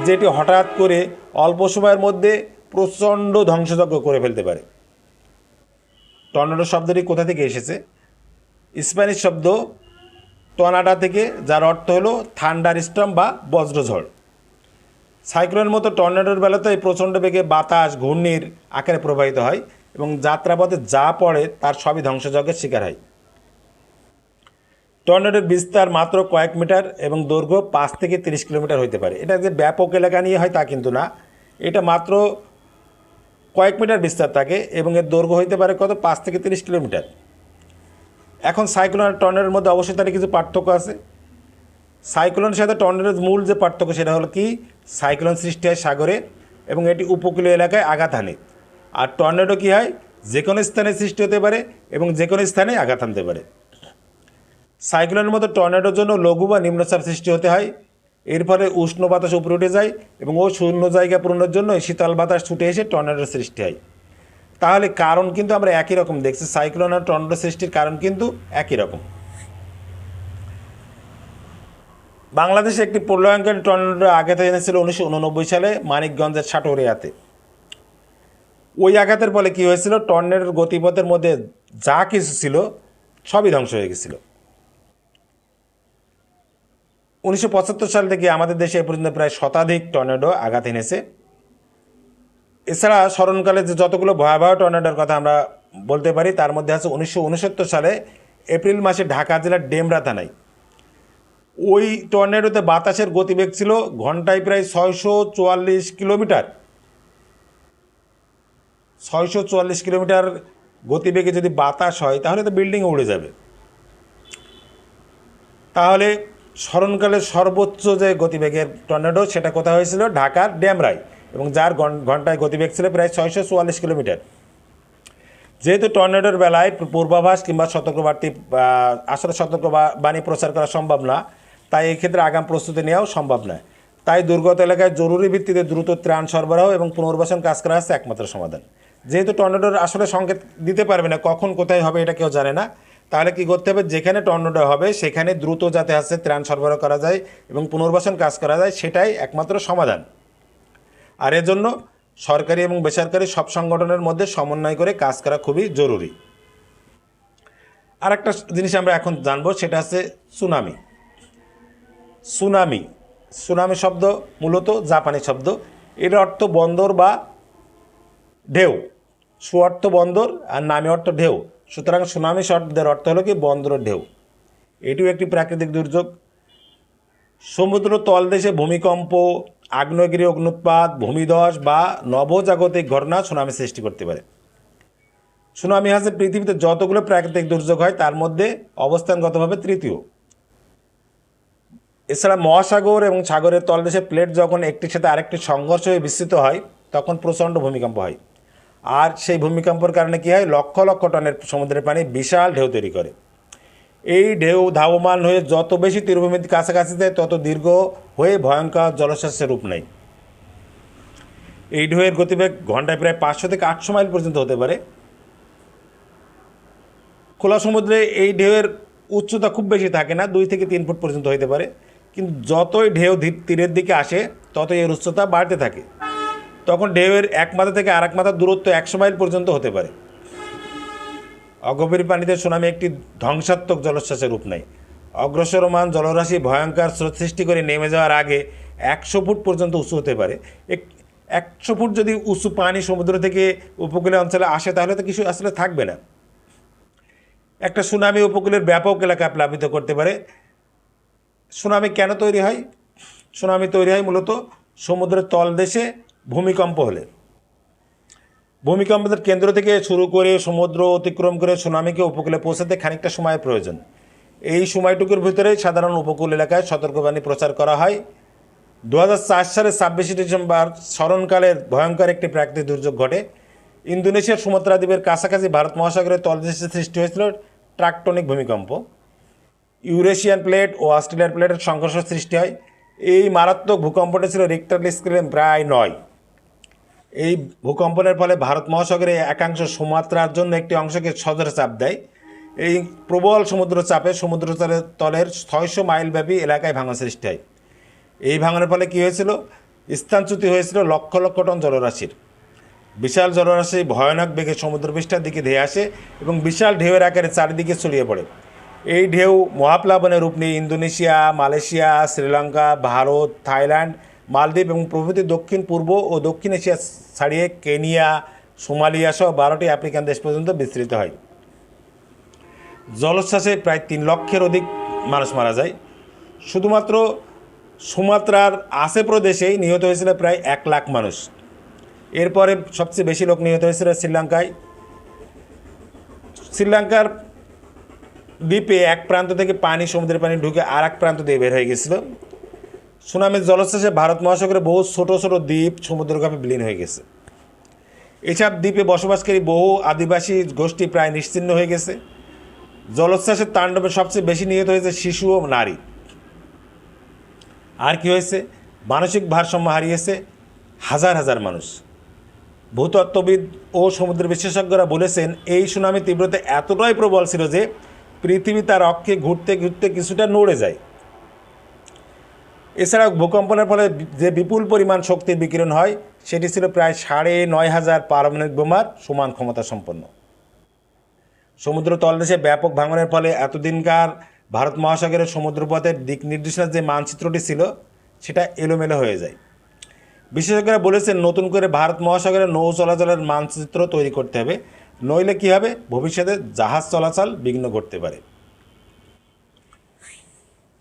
যেটি হঠাৎ করে অল্প সময়ের মধ্যে প্রচণ্ড ধ্বংসযজ্ঞ করে ফেলতে পারে। টর্নেডো শব্দটি কোথা থেকে এসেছে? স্প্যানিশ শব্দ টর্নাডা থেকে, যার অর্থ হলো থান্ডার স্টর্ম বা বজ্রঝড়। সাইক্লোনের মতো টর্নেডোর বেলাতে প্রচণ্ড বেগে বাতাস ঘূর্ণির আকারে প্রবাহিত হয় এবং যাত্রাপথে যা পড়ে তার সবই ধ্বংসযজ্ঞের শিকার হয়। টর্নেডোর বিস্তার মাত্র কয়েক মিটার এবং দৈর্ঘ্য 5 থেকে 30 কিলোমিটার হতে পারে। এটা যে ব্যাপক এলাকা নিয়ে হয় তা কিন্তু না, এটা মাত্র কয়েক মিটার বিস্তার থাকে এবং এর দৈর্ঘ্য হতে পারে কত, 5 থেকে 30 কিলোমিটার। এখন সাইক্লোন আর টর্নেডোর মধ্যে অবশ্যই তার কিছু পার্থক্য আছে। সাইক্লোনের সাথে টর্নেডোর মূল যে পার্থক্য সেটা হলো কি, সাইক্লোন সৃষ্টি হয় সাগরে এবং এটি উপকূলীয় এলাকায় আঘাত হানে। আর টর্নেডো কী হয়, যে কোনো স্থানে সৃষ্টি হতে পারে এবং যে কোনো স্থানে আঘাত হানতে পারে। সাইক্লোনের মতো টর্নেডোর জন্য লঘু বা নিম্নচাপ সৃষ্টি হতে হয়। এর ফলে উষ্ণ বাতাস উপরে উঠে যায় এবং ওই শূন্য জায়গা পূরণের জন্য শীতল বাতাস ছুটে এসে টর্নেডোর সৃষ্টি হয়। তাহলে কারণ কিন্তু আমরা একই রকম দেখছি, সাইক্লোন আর টর্নেডো সৃষ্টির কারণ কিন্তু একই রকম। বাংলাদেশে একটি প্রলয়ঙ্করী টর্নেডো আঘাত এনেছিল 1989 সালে মানিকগঞ্জের সাটুরিয়াতে। ওই আঘাতের ফলে কী হয়েছিল, টর্নেডোর গতিপথের মধ্যে যা কিছু ছিল সবই ধ্বংস হয়ে গেছিল। 1975 সাল থেকে আমাদের দেশে এ পর্যন্ত প্রায় শতাধিক টর্নেডো আঘাত এনেছে। এছাড়া স্মরণকালে যে যতগুলো ভয়াবহ টর্নেডোর কথা আমরা বলতে পারি তার মধ্যে আছে 1969 সালে এপ্রিল মাসে ঢাকা জেলার ডেমরা থানায় ওই টর্নেডোতে বাতাসের গতিবেগ ছিল ঘন্টায় প্রায় 644 কিলোমিটার। 644 কিলোমিটার গতিবেগে যদি বাতাস হয় তাহলে তো বিল্ডিং উড়ে যাবে। তাহলে স্মরণকালে সর্বোচ্চ যে গতিবেগের টর্নেডো সেটা কোথায় হয়েছিল? ঢাকার ডেমরায়, এবং যার ঘন্টায় গতিবেগ ছিল প্রায় 644 কিলোমিটার। যেহেতু টর্নেডোর বেলায় পূর্বাভাস কিংবা সতর্কবার্তা আসলে সতর্কবাণী প্রচার করা সম্ভব না, তাই এই ক্ষেত্রে আগাম প্রস্তুতি নেওয়াও সম্ভব নয়। তাই দুর্গত এলাকায় জরুরি ভিত্তিতে দ্রুত ত্রাণ সরবরাহ এবং পুনর্বাসন কাজ করা হচ্ছে একমাত্র সমাধান। যেহেতু টর্নেডোর আসলে সংকেত দিতে পারবে না কখন কোথায় হবে, এটা কেউ জানে না, তাহলে কি করতে হবে? যেখানে টর্নেডো হবে সেখানে দ্রুত যাতে আছে ত্রাণ সরবরাহ করা যায় এবং পুনর্বাসন কাজ করা যায়, সেটাই একমাত্র সমাধান। আর এর জন্য সরকারি এবং বেসরকারি সব সংগঠনের মধ্যে সমন্বয় করে কাজ করা খুবই জরুরি। আর একটা জিনিস আমরা এখন জানবো, সেটা হচ্ছে সুনামি। সুনামি শব্দ মূলত জাপানি শব্দ। এর অর্থ বন্দর বা ঢেউ। সু অর্থ বন্দর আর নামি অর্থ ঢেউ, সুতরাং সুনামি শব্দের অর্থ হলো কি বন্দরের ঢেউ। এটিও একটি প্রাকৃতিক দুর্যোগ। সমুদ্র তলদেশে ভূমিকম্প, আগ্নেয়গিরি অগ্নুৎপাত, ভূমিধস বা নবজাগতিক ঘটনা সুনামি সৃষ্টি করতে পারে। সুনামি হচ্ছে পৃথিবীতে যতগুলো প্রাকৃতিক দুর্যোগ হয় তার মধ্যে অবস্থানগতভাবে তৃতীয়। এছাড়া মহাসাগর এবং সাগরের তলদেশে প্লেট যখন একটির সাথে আরেকটি সংঘর্ষ হয়ে বিস্তৃত হয় তখন প্রচণ্ড ভূমিকম্প হয়। আর সেই ভূমিকম্পের কারণে কী হয়? লক্ষ লক্ষ টনের সমুদ্রের পানি বিশাল ঢেউ তৈরি করে। এই ঢেউ ধাবমান হয়ে যত বেশি তীরভূমির কাছাকাছি যায় তত দীর্ঘ হয়ে ভয়ঙ্কর জলোচ্ছ্বাসের রূপ নেয়। এই ঢেউয়ের গতিবেগ ঘন্টায় প্রায় 500 থেকে 800 মাইল পর্যন্ত হতে পারে। খোলা সমুদ্রে এই ঢেউয়ের উচ্চতা খুব বেশি থাকে না, 2 থেকে 3 ফুট পর্যন্ত হতে পারে, কিন্তু যতই ঢেউ তীরের দিকে আসে ততই এর উচ্চতা বাড়তে থাকে। তখন ঢেউয়ের এক মাথা থেকে আরেক মাথার দূরত্ব 100 মাইল পর্যন্ত হতে পারে। অগভীর পানিতে সুনামি একটি ধ্বংসাত্মক জলোচ্ছ্বাসের রূপ নেয়। অগ্রসরমান জলরাশি ভয়ঙ্কর স্রোত সৃষ্টি করে নেমে যাওয়ার আগে 100 ফুট পর্যন্ত উঁচু হতে পারে। 100 ফুট যদি উঁচু পানি সমুদ্র থেকে উপকূলীয় অঞ্চলে আসে তাহলে তো কিছু আসলে থাকবে না। একটা সুনামি উপকূলের ব্যাপক এলাকা প্লাবিত করতে পারে। সুনামি কেন তৈরি হয়? সুনামি তৈরি হয় মূলত সমুদ্রের তলদেশে ভূমিকম্প হলে। ভূমিকম্পের কেন্দ্র থেকে শুরু করে সমুদ্র অতিক্রম করে সুনামিকে উপকূলে পৌঁছাতে খানিকটা সময়ের প্রয়োজন। এই সময়টুকুর ভিতরে সাধারণ উপকূল এলাকায় সতর্কবাণী প্রচার করা হয়। 2004 সালের 26 ডিসেম্বর স্মরণকালের ভয়ঙ্কর একটি প্রাকৃতিক দুর্যোগ ঘটে। ইন্দোনেশিয়ার সুমাত্রা দ্বীপের কাছাকাছি ভারত মহাসাগরের তলদেশে সৃষ্টি হয়েছিল ট্রাকটনিক ভূমিকম্প। ইউরেশিয়ান প্লেট ও অস্ট্রেলিয়ার প্লেটের সংঘর্ষ সৃষ্টি হয়। এই মারাত্মক ভূকম্পটি ছিল রিক্টার স্কেলে প্রায় 9। এই ভূকম্পনের ফলে ভারত মহাসাগরে একাংশ সুমাত্রার জন্য একটি অংশকে সজোরে চাপ দেয়। এই প্রবল সমুদ্র চাপে সমুদ্র তলের 600 মাইলব্যাপী এলাকায় ভাঙন সৃষ্টি হয়। এই ভাঙনের ফলে কী হয়েছিল? স্থানচ্যুতি হয়েছিল লক্ষ লক্ষ টন জলরাশির। বিশাল জলরাশি ভয়ানক বেগে সমুদ্রপৃষ্ঠের দিকে ধেয়ে আসে এবং বিশাল ঢেউয়ের আকারে চারিদিকে ছড়িয়ে পড়ে। এই ঢেউ মহাপ্লাবনের রূপ নিয়ে Indonesia, Malaysia, Sri Lanka, Bharat, Thailand, মালদ্বীপ এবং প্রভৃতি দক্ষিণ পূর্ব ও দক্ষিণ এশিয়া ছাড়িয়ে কেনিয়া, সোমালিয়া সহ 12টি আফ্রিকান দেশ পর্যন্ত বিস্তৃত হয়। জলোচ্ছ্বাসে প্রায় 3 লক্ষের অধিক মানুষ মারা যায়। শুধুমাত্র সুমাত্রার আশে প্রদেশেই নিহত হয়েছিল প্রায় 1 লাখ মানুষ। এরপরে সবচেয়ে বেশি লোক নিহত হয়েছিল শ্রীলঙ্কায়। শ্রীলঙ্কার দ্বীপে এক প্রান্ত থেকে সমুদ্রের পানি ঢুকে আর এক প্রান্ত দিয়ে বের হয়ে গেছিল। সুনামির জলোচ্ছ্বাসে ভারত মহাসাগরে বহু ছোট ছোট দ্বীপ সমুদ্রগামী বিলীন হয়ে গেছে। এসব দ্বীপে বসবাসকারী বহু আদিবাসী গোষ্ঠী প্রায় নিশ্চিহ্ন হয়ে গেছে। জলোচ্ছ্বাসের তাণ্ডবে সবচেয়ে বেশি নিহত হয়েছে শিশু ও নারী। আর কি হয়েছে? মানসিক ভারসাম্য হারিয়েছে হাজার হাজার মানুষ। ভূতত্ত্ববিদ ও সমুদ্র বিশেষজ্ঞরা বলেছেন এই সুনামির তীব্রতা এতটাই প্রবল ছিল যে পৃথিবী তার অক্ষে ঘুরতে ঘুরতে কিছুটা নড়ে যায়। এছাড়াও ভূকম্পনের ফলে যে বিপুল পরিমাণ শক্তির বিকিরণ হয় সেটি ছিল প্রায় 9,500 পারমাণবিক বোমার সমান ক্ষমতা সম্পন্ন। সমুদ্র তলদেশে ব্যাপক ভাঙনের ফলে এতদিনকার ভারত মহাসাগরের সমুদ্রপথের দিক নির্দেশনার যে মানচিত্রটি ছিল সেটা এলোমেলো হয়ে যায়। বিশেষজ্ঞরা বলেছেন নতুন করে ভারত মহাসাগরে নৌ চলাচলের মানচিত্র তৈরি করতে হবে, নইলে কী হবে, ভবিষ্যতে জাহাজ চলাচল বিঘ্ন ঘটতে পারে।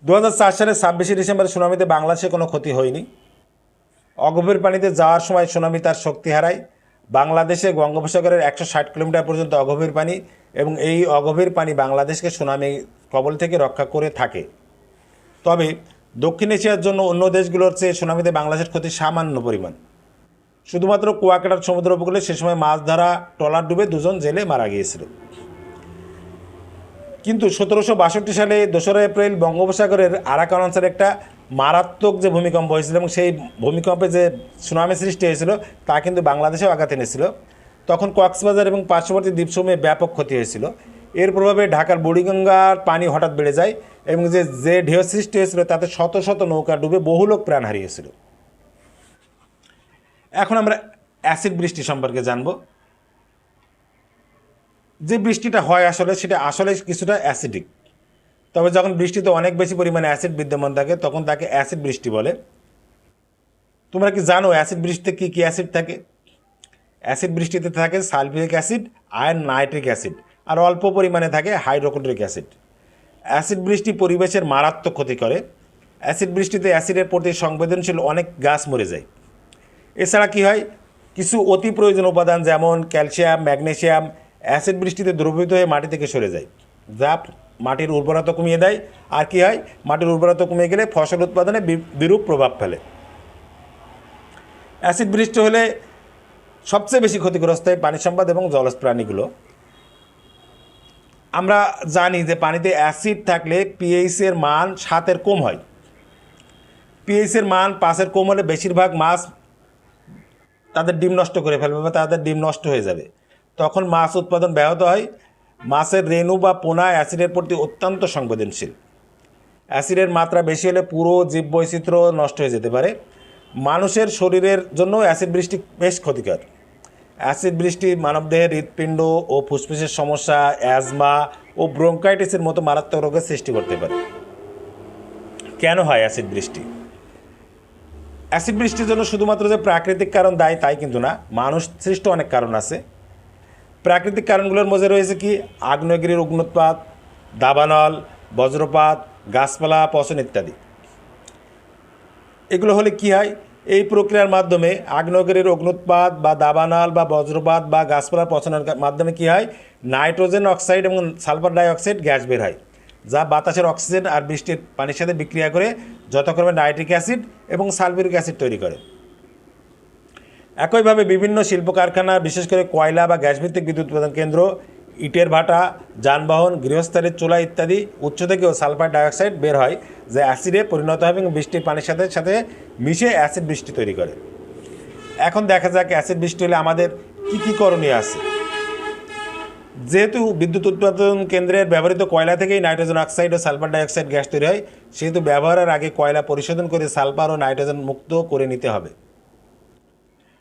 2004 সালের 26 ডিসেম্বর সুনামিতে বাংলাদেশে কোনো ক্ষতি হয়নি। অগভীর পানিতে যাওয়ার সময় সুনামি তার শক্তি হারায়। বাংলাদেশে বঙ্গোপসাগরের 160 কিলোমিটার পর্যন্ত অগভীর পানি, এবং এই অগভীর পানি বাংলাদেশকে সুনামি কবল থেকে রক্ষা করে থাকে। তবে দক্ষিণ এশিয়ার জন্য অন্য দেশগুলোর চেয়ে সুনামিতে বাংলাদেশের ক্ষতি সামান্য পরিমাণ। শুধুমাত্র কুয়াকাটার সমুদ্র উপকূলে সে সময় মাছ ধরা ট্রলার ডুবে 2 জন জেলে মারা গিয়েছিল। কিন্তু 1762 সালে 2রা এপ্রিল বঙ্গোপসাগরের আরাকান অঞ্চলে একটা মারাত্মক যে ভূমিকম্প হয়েছিল, এবং সেই ভূমিকম্পে যে সুনামি সৃষ্টি হয়েছিল তা কিন্তু বাংলাদেশেও আঘাত এনেছিল। তখন কক্সবাজার এবং পার্শ্ববর্তী দ্বীপসমূহে ব্যাপক ক্ষতি হয়েছিল। এর প্রভাবে ঢাকার বুড়িগঙ্গার পানি হঠাৎ বেড়ে যায়, এবং যে ঢেউ সৃষ্টি হয়েছিল তাতে শত শত নৌকা ডুবে বহু লোক প্রাণ হারিয়েছিল। এখন আমরা অ্যাসিড বৃষ্টি সম্পর্কে জানব। যে বৃষ্টিটা হয় আসলে সেটা আসলে কিছুটা অ্যাসিডিক, তবে যখন বৃষ্টিতে অনেক বেশি পরিমাণে অ্যাসিড বিদ্যমান থাকে তখন তাকে অ্যাসিড বৃষ্টি বলে। তোমরা কি জানো অ্যাসিড বৃষ্টিতে কী কী অ্যাসিড থাকে? অ্যাসিড বৃষ্টিতে থাকে সালফিউরিক অ্যাসিড আর নাইট্রিক অ্যাসিড, আর অল্প পরিমাণে থাকে হাইড্রোক্লোরিক অ্যাসিড। অ্যাসিড বৃষ্টি পরিবেশের মারাত্মক ক্ষতি করে। অ্যাসিড বৃষ্টিতে অ্যাসিডের প্রতি সংবেদনশীল অনেক গাছ মরে যায়। এছাড়া কী হয়, কিছু অতি প্রয়োজনীয় উপাদান যেমন ক্যালসিয়াম, ম্যাগনেসিয়াম অ্যাসিড বৃষ্টিতে দ্রবীভূত হয়ে মাটি থেকে সরে যায়, যা মাটির উর্বরতা কমিয়ে দেয়। আর কী হয়, মাটির উর্বরতা কমে গেলে ফসল উৎপাদনে বিরূপ প্রভাব ফেলে। অ্যাসিড বৃষ্টি হলে সবচেয়ে বেশি ক্ষতিগ্রস্ত হয় পানি সম্পদ এবং জলজ প্রাণীগুলো। আমরা জানি যে পানিতে অ্যাসিড থাকলে পিএইচের মান 7-এর কম হয়। পিএইচের মান 5-এর কম হলে বেশিরভাগ মাছ তাদের ডিম নষ্ট করে ফেলবে বা তাদের ডিম নষ্ট হয়ে যাবে। তখন মাছ উৎপাদন ব্যাহত হয়। মাছের রেণু বা পোনা অ্যাসিডের প্রতি অত্যন্ত সংবেদনশীল। অ্যাসিডের মাত্রা বেশি হলে পুরো জীববৈচিত্র্য নষ্ট হয়ে যেতে পারে। মানুষের শরীরের জন্য অ্যাসিড বৃষ্টি বেশ ক্ষতিকর। অ্যাসিড বৃষ্টি মানবদেহের হৃৎপিণ্ড ও ফুসফুসের সমস্যা, অ্যাজমা ও ব্রঙ্কাইটিসের মতো মারাত্মক রোগের সৃষ্টি করতে পারে। কেন হয় অ্যাসিড বৃষ্টি? অ্যাসিড বৃষ্টির জন্য শুধুমাত্র যে প্রাকৃতিক কারণ দায়ী তাই কিন্তু না, মানুষ সৃষ্ট অনেক কারণ আছে। প্রাকৃতিক কারণগুলোর মধ্যে রয়েছে কি, আগ্নেয়গিরির অগ্নুৎপাত, দাবানল, বজ্রপাত, গাছপালা পচন ইত্যাদি। এগুলো হলে কি হয়, এই প্রক্রিয়ার মাধ্যমে আগ্নেয়গিরির অগ্নুৎপাত বা দাবানল বা বজ্রপাত বা গাছপালার পচনের মাধ্যমে কি হয়, নাইট্রোজেন অক্সাইড এবং সালফার ডাইঅক্সাইড গ্যাস বের হয়, যা বাতাসের অক্সিজেন আর বৃষ্টির পানির সাথে বিক্রিয়া করে যথাক্রমে নাইট্রিক অ্যাসিড এবং সালফিউরিক অ্যাসিড তৈরি করে। একইভাবে বিভিন্ন শিল্প কারখানা, বিশেষ করে কয়লা বা গ্যাসভিত্তিক বিদ্যুৎ উৎপাদন কেন্দ্র, ইটের ভাটা, যানবাহন, গৃহস্থালির চুলা ইত্যাদি উৎস থেকেও সালফার ডাইঅক্সাইড বের হয়, যা অ্যাসিডে পরিণত হয় এবং বৃষ্টির পানির সাথে সাথে মিশে অ্যাসিড বৃষ্টি তৈরি করে। এখন দেখা যাক অ্যাসিড বৃষ্টি হলে আমাদের কী কী করণীয় আছে। যেহেতু বিদ্যুৎ উৎপাদন কেন্দ্রের ব্যবহৃত কয়লা থেকেই নাইট্রোজেন অক্সাইড ও সালফার ডাইঅক্সাইড গ্যাস তৈরি হয়, সেহেতু ব্যবহারের আগে কয়লা পরিশোধন করে সালফার ও নাইট্রোজেন মুক্ত করে নিতে হবে।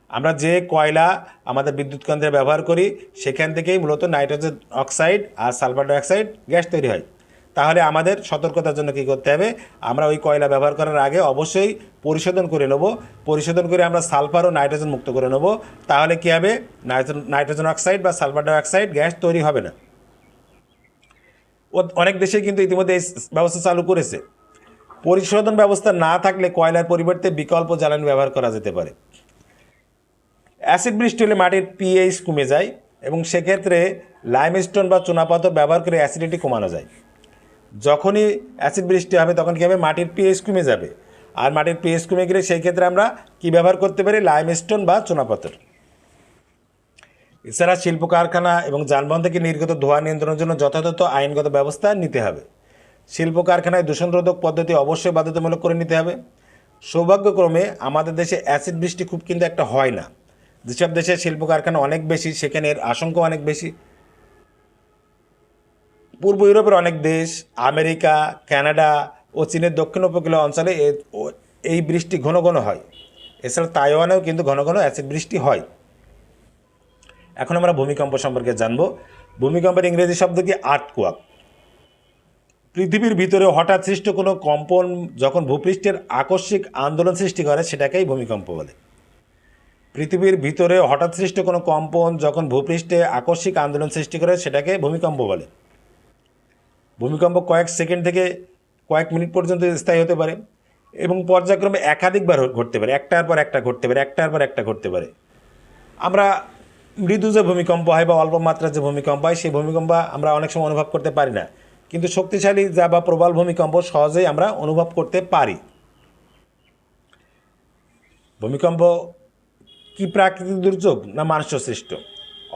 আমরা যে কয়লা আমাদের বিদ্যুৎ কেন্দ্রে ব্যবহার করি সেখান থেকেই মূলত নাইট্রোজেন অক্সাইড আর সালফার ডাইঅক্সাইড গ্যাস তৈরি হয়। তাহলে আমাদের সতর্কতার জন্য কী করতে হবে, আমরা ওই কয়লা ব্যবহার করার আগে অবশ্যই পরিশোধন করে নেব। পরিশোধন করে আমরা সালফার ও নাইট্রোজেন মুক্ত করে নেব। তাহলে কী হবে, নাইট্রোজেন অক্সাইড বা সালফার ডাইঅক্সাইড গ্যাস তৈরি হবে না। অনেক দেশে কিন্তু ইতিমধ্যে এই ব্যবস্থা চালু করেছে। পরিশোধন ব্যবস্থা না থাকলে কয়লার পরিবর্তে বিকল্প জ্বালানি ব্যবহার করা যেতে পারে। অ্যাসিড বৃষ্টি হলে মাটির পিএইচ কমে যায় এবং সেক্ষেত্রে লাইমস্টোন বা চুনাপাথর ব্যবহার করে অ্যাসিডিটি কমানো যায়। যখনই অ্যাসিড বৃষ্টি হবে তখন কী হবে, মাটির পিএইচ কমে যাবে, আর মাটির পিএইচ কমে গেলে সেই ক্ষেত্রে আমরা কী ব্যবহার করতে পারি, লাইমস্টোন বা চুনাপাথর। এছাড়া শিল্প কারখানা এবং যানবাহন থেকে নির্গত ধোঁয়া নিয়ন্ত্রণের জন্য যথাযথ আইনগত ব্যবস্থা নিতে হবে। শিল্প কারখানায় দূষণরোধক পদ্ধতি অবশ্যই বাধ্যতামূলক করে নিতে হবে। সৌভাগ্যক্রমে আমাদের দেশে অ্যাসিড বৃষ্টি খুব কিন্তু একটা হয় না। যেসব দেশে শিল্প কারখানা অনেক বেশি সেখানে এর আশঙ্কা অনেক বেশি। পূর্ব ইউরোপের অনেক দেশ, আমেরিকা, কানাডা ও চীনের দক্ষিণ উপকূলীয় অঞ্চলে এই বৃষ্টি ঘন ঘন হয়। এছাড়া তাইওয়ানেও কিন্তু ঘন ঘন অ্যাসিড বৃষ্টি হয়। এখন আমরা ভূমিকম্প সম্পর্কে জানব। ভূমিকম্পের ইংরেজি শব্দ কি, আর্থকোয়াক। পৃথিবীর ভিতরে হঠাৎ সৃষ্ট কোনো কম্পন যখন ভূপৃষ্ঠের আকস্মিক আন্দোলন সৃষ্টি করে সেটাকেই ভূমিকম্প বলে। পৃথিবীর ভিতরে হঠাৎ সৃষ্ট কোনো কম্পন যখন ভূপৃষ্ঠে আকস্মিক আন্দোলন সৃষ্টি করে সেটাকে ভূমিকম্প বলে। ভূমিকম্প কয়েক সেকেন্ড থেকে কয়েক মিনিট পর্যন্ত স্থায়ী হতে পারে এবং পর্যায়ক্রমে একাধিকবার ঘটতে পারে, একটার পর একটা ঘটতে পারে, একটার পর একটা ঘটতে পারে। আমরা মৃদু যে ভূমিকম্প হয় বা অল্প মাত্রার যে ভূমিকম্প হয় সেই ভূমিকম্প আমরা অনেক সময় অনুভব করতে পারি না, কিন্তু শক্তিশালী যা বা প্রবল ভূমিকম্প সহজেই আমরা অনুভব করতে পারি। ভূমিকম্প কি প্রাকৃতিক দুর্যোগ না মানুষ সৃষ্ট?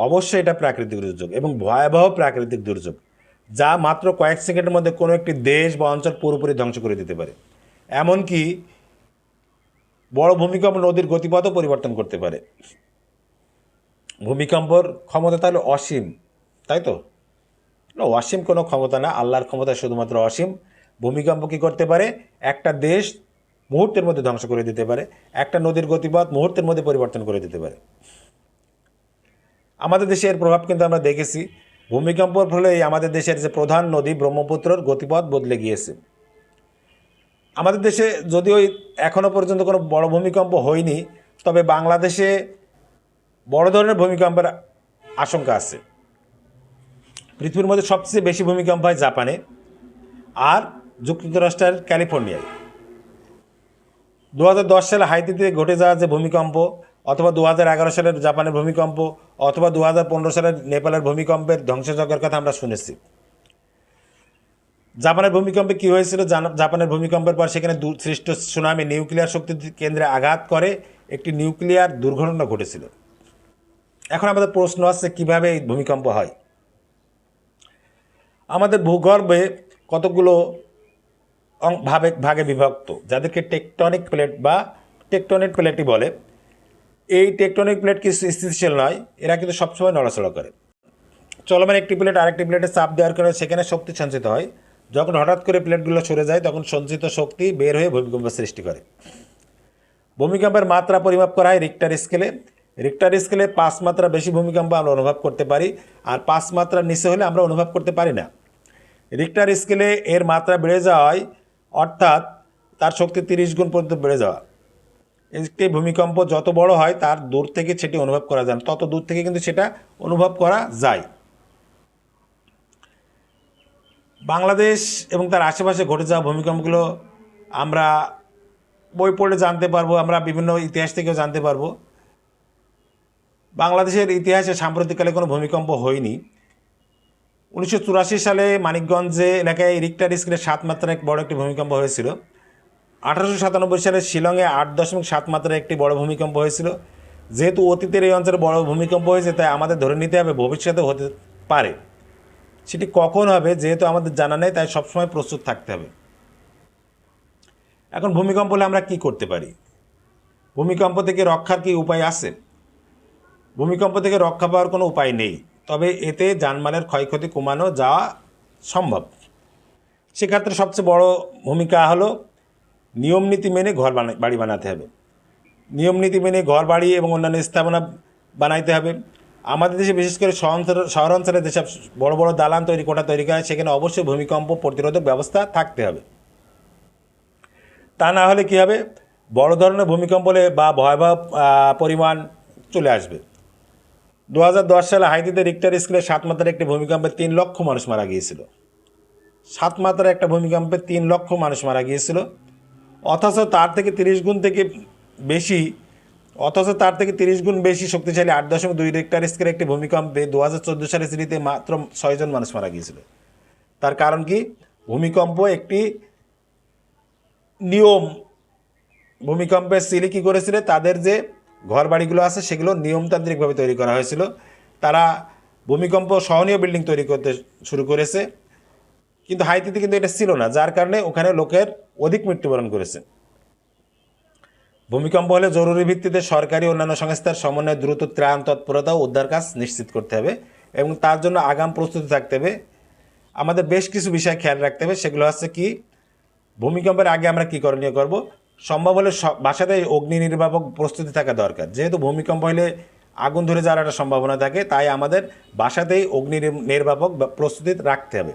অবশ্যই এটা প্রাকৃতিক দুর্যোগ এবং ভয়াবহ প্রাকৃতিক দুর্যোগ, যা মাত্র কয়েক সেকেন্ডের মধ্যে কোনো একটি দেশ বা অঞ্চল পুরোপুরি ধ্বংস করে দিতে পারে। এমনকি বড় ভূমিকম্প নদীর গতিপথও পরিবর্তন করতে পারে। ভূমিকম্পর ক্ষমতা তাহলে অসীম, তাই তো? না, অসীম কোনো ক্ষমতা না, আল্লাহর ক্ষমতা শুধুমাত্র অসীম। ভূমিকম্প কী করতে পারে? একটা দেশ মুহূর্তের মধ্যে ধ্বংস করে দিতে পারে, একটা নদীর গতিপথ মুহূর্তের মধ্যে পরিবর্তন করে দিতে পারে। আমাদের দেশে এর প্রভাব কিন্তু আমরা দেখেছি। ভূমিকম্পর ফলে আমাদের দেশের যে প্রধান নদী ব্রহ্মপুত্রর গতিপথ বদলে গিয়েছে। আমাদের দেশে যদিও এখনও পর্যন্ত কোনো বড় ভূমিকম্প হয়নি, তবে বাংলাদেশে বড় ধরনের ভূমিকম্পের আশঙ্কা আছে। পৃথিবীর মধ্যে সবচেয়ে বেশি ভূমিকম্প হয় জাপানে আর যুক্তরাষ্ট্রের ক্যালিফোর্নিয়ায়। 2010 সালে হাইতিতে ঘটে যাওয়া যে ভূমিকম্প, অথবা 2011 সালের জাপানের ভূমিকম্প, অথবা 2015 সালের নেপালের ভূমিকম্পের ধ্বংসযজ্ঞের কথা আমরা শুনেছি। জাপানের ভূমিকম্পে কী হয়েছিল? জাপানের ভূমিকম্পের পর সেখানে সৃষ্ট সুনামি নিউক্লিয়ার শক্তি কেন্দ্রে আঘাত করে একটি নিউক্লিয়ার দুর্ঘটনা ঘটেছিল। এখন আমাদের প্রশ্ন আসছে কিভাবে এই ভূমিকম্প হয়। আমাদের ভূগর্ভে কতগুলো ভাগে বিভক্ত, যাদেরকে টেকটনিক প্লেট বা টেকটনিক প্লেটই বলে। এই টেকটনিক প্লেট কিছু স্থিতিশীল নয়, এরা কিন্তু সবসময় নড়াচড়া করে। চলমান একটি প্লেট আরেকটি প্লেটে চাপ দেওয়ার কারণে সেখানে শক্তি সঞ্চিত হয়। যখন হঠাৎ করে প্লেটগুলো সরে যায় তখন সঞ্চিত শক্তি বের হয়ে ভূমিকম্প সৃষ্টি করে। ভূমিকম্পের মাত্রা পরিমাপ করা হয় রিক্টার স্কেলে। রিক্টার স্কেলে 5 মাত্রা বেশি ভূমিকম্প আমরা অনুভব করতে পারি, আর 5 মাত্রার নিচে হলে আমরা অনুভব করতে পারি না। রিক্টার স্কেলে এর মাত্রা বেড়ে যাওয়ায়, অর্থাৎ তার শক্তি 30 গুণ পর্যন্ত বেড়ে যাওয়া। একটি ভূমিকম্প যত বড় হয় তার দূর থেকে সেটি অনুভব করা যায় না, তত দূর থেকে কিন্তু সেটা অনুভব করা যায়। বাংলাদেশ এবং তার আশেপাশে ঘটে যাওয়া ভূমিকম্পগুলো আমরা বই পড়ে জানতে পারবো, আমরা বিভিন্ন ইতিহাস থেকেও জানতে পারবো। বাংলাদেশের ইতিহাসে সাম্প্রতিককালে কোনো ভূমিকম্প হয়নি। 1984 সালে মানিকগঞ্জে এলাকায় রিক্টার স্কেলে 7 মাত্রার এক বড় একটি ভূমিকম্প হয়েছিল। 1897 সালে শিলংয়ে 8.7 মাত্রার একটি বড় ভূমিকম্প হয়েছিল। যেহেতু অতীতের এই অঞ্চলে বড় ভূমিকম্প হয়েছে, তাই আমাদের ধরে নিতে হবে ভবিষ্যতে হতে পারে। সেটি কখন হবে যেহেতু আমাদের জানা নেই, তাই সবসময় প্রস্তুত থাকতে হবে। এখন ভূমিকম্প হলে আমরা কি করতে পারি? ভূমিকম্প থেকে রক্ষার কি উপায় আছে? ভূমিকম্প থেকে রক্ষা পাওয়ার কোনো উপায় নেই, তবে এতে জানমালের ক্ষয়ক্ষতি কমানো যাওয়া সম্ভব। সেক্ষেত্রে সবচেয়ে বড় ভূমিকা হলো নিয়মনীতি মেনে বাড়ি বানাতে হবে। নিয়মনীতি মেনে ঘর বাড়ি এবং অন্যান্য স্থাপনা বানাইতে হবে। আমাদের দেশে বিশেষ করে শহরাঞ্চলে যেসব বড় বড় দালান কোঠা তৈরি করা হয়, সেখানে অবশ্যই ভূমিকম্প প্রতিরোধক ব্যবস্থা থাকতে হবে। তা না হলে কী হবে? বড় ধরনের ভূমিকম্প হলে বা ভয়াবহ পরিমাণ চলে আসবে। 2010 সালে হাইতিতে রিক্টার স্কেলে 7 মাত্রার একটি ভূমিকম্পে 3 লক্ষ মানুষ মারা গিয়েছিল। 7 মাত্রার একটা ভূমিকম্পে 3 লক্ষ মানুষ মারা গিয়েছিল। অথচ তার থেকে 30 গুণ বেশি শক্তিশালী 8.2 রিক্টার স্কেলের একটি ভূমিকম্পে 2014 সালে চিলিতে মাত্র 6 জন মানুষ মারা গিয়েছিল। তার কারণ কি? ভূমিকম্প একটি নিয়ম। ভূমিকম্পের চিলি কী করেছিল? তাদের যে ঘর বাড়িগুলো আছে সেগুলো নিয়মতান্ত্রিকভাবে তৈরি করা হয়েছিল। তারা ভূমিকম্প সহনীয় বিল্ডিং তৈরি করতে শুরু করেছে, কিন্তু হাইতিতে কিন্তু এটা ছিল না, যার কারণে ওখানে লোকের অধিক মৃত্যুবরণ করেছে। ভূমিকম্প হলে জরুরি ভিত্তিতে সরকারি অন্যান্য সংস্থার সমন্বয়ে দ্রুত ত্রাণ তৎপরতা ও উদ্ধার কাজ নিশ্চিত করতে হবে এবং তার জন্য আগাম প্রস্তুতি থাকতে হবে। আমাদের বেশ কিছু বিষয় খেয়াল রাখতে হবে। সেগুলো হচ্ছে কি? ভূমিকম্পের আগে আমরা কী করণীয় করব? সম্ভব হলে বাসাতেই অগ্নি নির্বাপক প্রস্তুতি থাকা দরকার। যেহেতু ভূমিকম্প হলে আগুন ধরে যাওয়ার একটা সম্ভাবনা থাকে, তাই আমাদের বাসাতেই অগ্নি নির্বাপক প্রস্তুতি রাখতে হবে।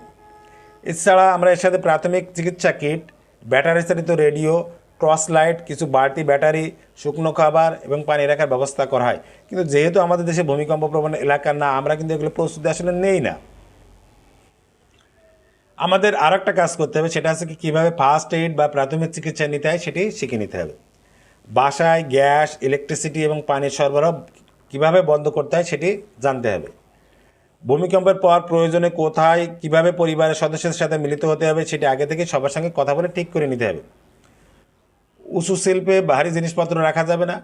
এছাড়া আমরা এর সাথে প্রাথমিক চিকিৎসা কিট, ব্যাটারি চালিত রেডিও, টর্চ লাইট, কিছু বাড়তি ব্যাটারি, শুকনো খাবার এবং পানি রাখার ব্যবস্থা করা হয়। কিন্তু যেহেতু আমাদের দেশে ভূমিকম্প প্রবণ এলাকা না, আমরা কিন্তু এগুলো প্রস্তুতি আসলে নেই না। আমাদের আর একটা কাজ করতে হবে, সেটা হচ্ছে কি কীভাবে ফার্স্ট এইড বা প্রাথমিক চিকিৎসা নিতে হয় সেটি শিখে নিতে হবে। বাসায় গ্যাস, ইলেকট্রিসিটি এবং পানির সরবরাহ কীভাবে বন্ধ করতে হয় সেটি জানতে হবে। ভূমিকম্পের পর প্রয়োজনে কোথায় কিভাবে পরিবারের সদস্যদের সাথে মিলিত হতে হবে সেটি আগে থেকে সবার সঙ্গে কথা বলে ঠিক করে নিতে হবে। উঁচু শিল্পে ভারী জিনিসপত্র রাখা যাবে না।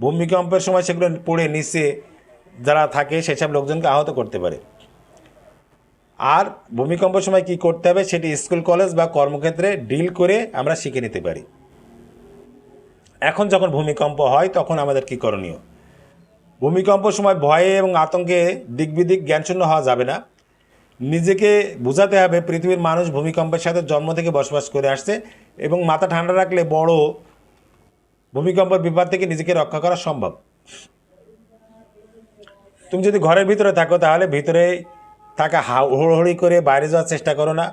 ভূমিকম্পের সময় সেগুলো পড়ে নিচে যারা থাকে সেসব লোকজনকে আহত করতে পারে। আর ভূমিকম্পের সময় কি করতে হবে সেটি স্কুল, কলেজ বা কর্মক্ষেত্রে ডিল করে আমরা শিখে নিতে পারি। এখন যখন ভূমিকম্প হয় তখন আমাদের কি করণীয়? ভূমিকম্পের সময় ভয়ে এবং আতঙ্কে দিকবিদিক জ্ঞানশূন্য হওয়া যাবে না। নিজেকে বোঝাতে হবে পৃথিবীর মানুষ ভূমিকম্পের সাথে জন্ম থেকে বসবাস করে আসছে এবং মাথা ঠান্ডা রাখলে বড় ভূমিকম্পের বিপদ থেকে নিজেকে রক্ষা করা সম্ভব। তুমি যদি ঘরের ভিতরে থাকো তাহলে ভিতরে থাকা হুড়োহুড়ি করে বাইরে যাওয়ার চেষ্টা করো না।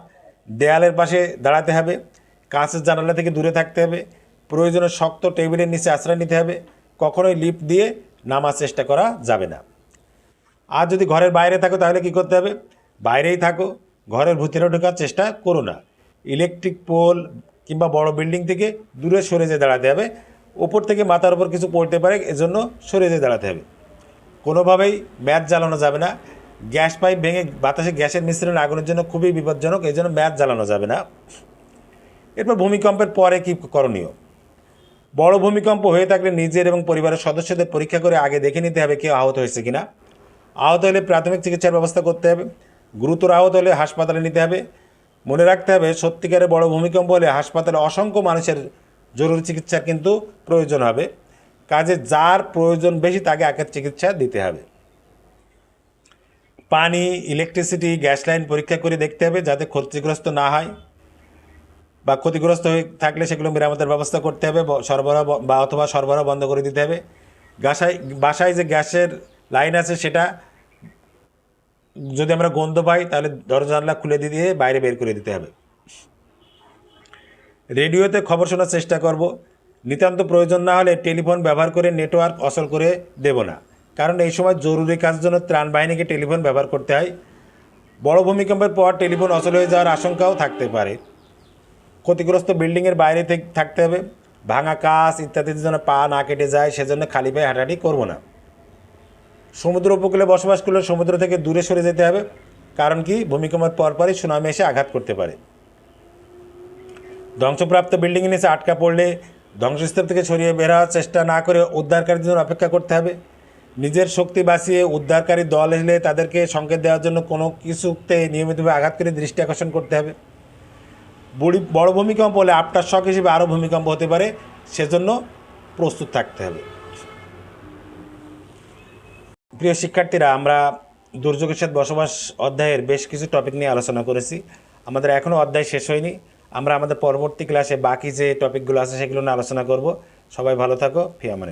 দেয়ালের পাশে দাঁড়াতে হবে, কাঁচের জানালা থেকে দূরে থাকতে হবে, প্রয়োজনে শক্ত টেবিলের নিচে আশ্রয় নিতে হবে, কখনোই লিফট দিয়ে নামার চেষ্টা করা যাবে না। আর যদি ঘরের বাইরে থাকো তাহলে কি করতে হবে? বাইরেই থাকো, ঘরের ভিতরে ঢোকার চেষ্টা করো না। ইলেকট্রিক পোল কিংবা বড় বিল্ডিং থেকে দূরে সরে যেয়ে দাঁড়াতে হবে। ওপর থেকে মাথার উপর কিছু পড়তে পারে, এজন্য সরে যেয়ে দাঁড়াতে হবে। কোনোভাবেই ম্যাচ জ্বালানো যাবে না। গ্যাস পাইপ ভেঙে বাতাসে গ্যাসের মিশ্রণ আগুনের জন্য খুবই বিপজ্জনক, এই জন্য ম্যাচ জ্বালানো যাবে না। এরপর ভূমিকম্পের পরে কী করণীয়? বড় ভূমিকম্প হয়ে থাকলে নিজের এবং পরিবারের সদস্যদের পরীক্ষা করে আগে দেখে নিতে হবে কেউ আহত হয়েছে কিনা। আহত হলে প্রাথমিক চিকিৎসার ব্যবস্থা করতে হবে। গুরুতর আহত হলে হাসপাতালে নিতে হবে। মনে রাখতে হবে সত্যিকারের বড় ভূমিকম্প হলে হাসপাতালে অসংখ্য মানুষের জরুরি চিকিৎসার কিন্তু প্রয়োজন হবে। কাজে যার প্রয়োজন বেশি তাকে আগে চিকিৎসা দিতে হবে। পানি, ইলেকট্রিসিটি, গ্যাস লাইন পরীক্ষা করে দেখতে হবে যাতে ক্ষতিগ্রস্ত না হয়, বা ক্ষতিগ্রস্ত হয়ে থাকলে সেগুলো মেরামতের ব্যবস্থা করতে হবে, সরবরাহ বা অথবা সরবরাহ বন্ধ করে দিতে হবে। বাসায় যে গ্যাসের লাইন আছে সেটা যদি আমরা গন্ধ পাই তাহলে দরজা জানলা খুলে দিয়ে বাইরে বের করে দিতে হবে। রেডিওতে খবর শোনার চেষ্টা করব। নিতান্ত প্রয়োজন না হলে টেলিফোন ব্যবহার করে নেটওয়ার্ক অচল করে দেব না, কারণ এই সময় জরুরি কাজের জন্য ত্রাণ বাহিনীকে টেলিফোন ব্যবহার করতে হয়। বড় ভূমিকম্পের পর টেলিফোন অচল হয়ে যাওয়ার আশঙ্কাও থাকতে পারে। ক্ষতিগ্রস্ত বিল্ডিংয়ের বাইরে থাকতে হবে। ভাঙা কাঁচ ইত্যাদির জন্য পা না কেটে যায় সেজন্য খালি পায়ে হাঁটাহাঁটি করব না। সমুদ্র উপকূলে বসবাস করলে সমুদ্র থেকে দূরে সরে যেতে হবে, কারণ কি ভূমিকম্পের পরপরই সুনামি এসে আঘাত করতে পারে। ধ্বংসপ্রাপ্ত বিল্ডিংয়ের নিচে আটকা পড়লে ধ্বংসস্তূপ থেকে ছড়িয়ে বের হওয়ার চেষ্টা না করে উদ্ধারকারীর জন্য অপেক্ষা করতে হবে। নিজের শক্তি বাঁচিয়ে উদ্ধারকারী দল এলে তাদেরকে সংকেত দেওয়ার জন্য কোনো কিছুতে নিয়মিতভাবে আঘাত করে দৃষ্টি আকর্ষণ করতে হবে। বড় ভূমিকম্প হলে আফটার শক হিসেবে আরও ভূমিকম্প হতে পারে, সেজন্য প্রস্তুত থাকতে হবে। প্রিয় শিক্ষার্থীরা, আমরা দুর্যোগের সাথে বসবাস অধ্যায়ের বেশ কিছু টপিক নিয়ে আলোচনা করেছি। আমাদের এখনও অধ্যায় শেষ হয়নি। আমরা আমাদের পরবর্তী ক্লাসে বাকি যে টপিকগুলো আছে সেগুলো নিয়ে আলোচনা করব। সবাই ভালো থাকো। ফি আমানিল্লাহ।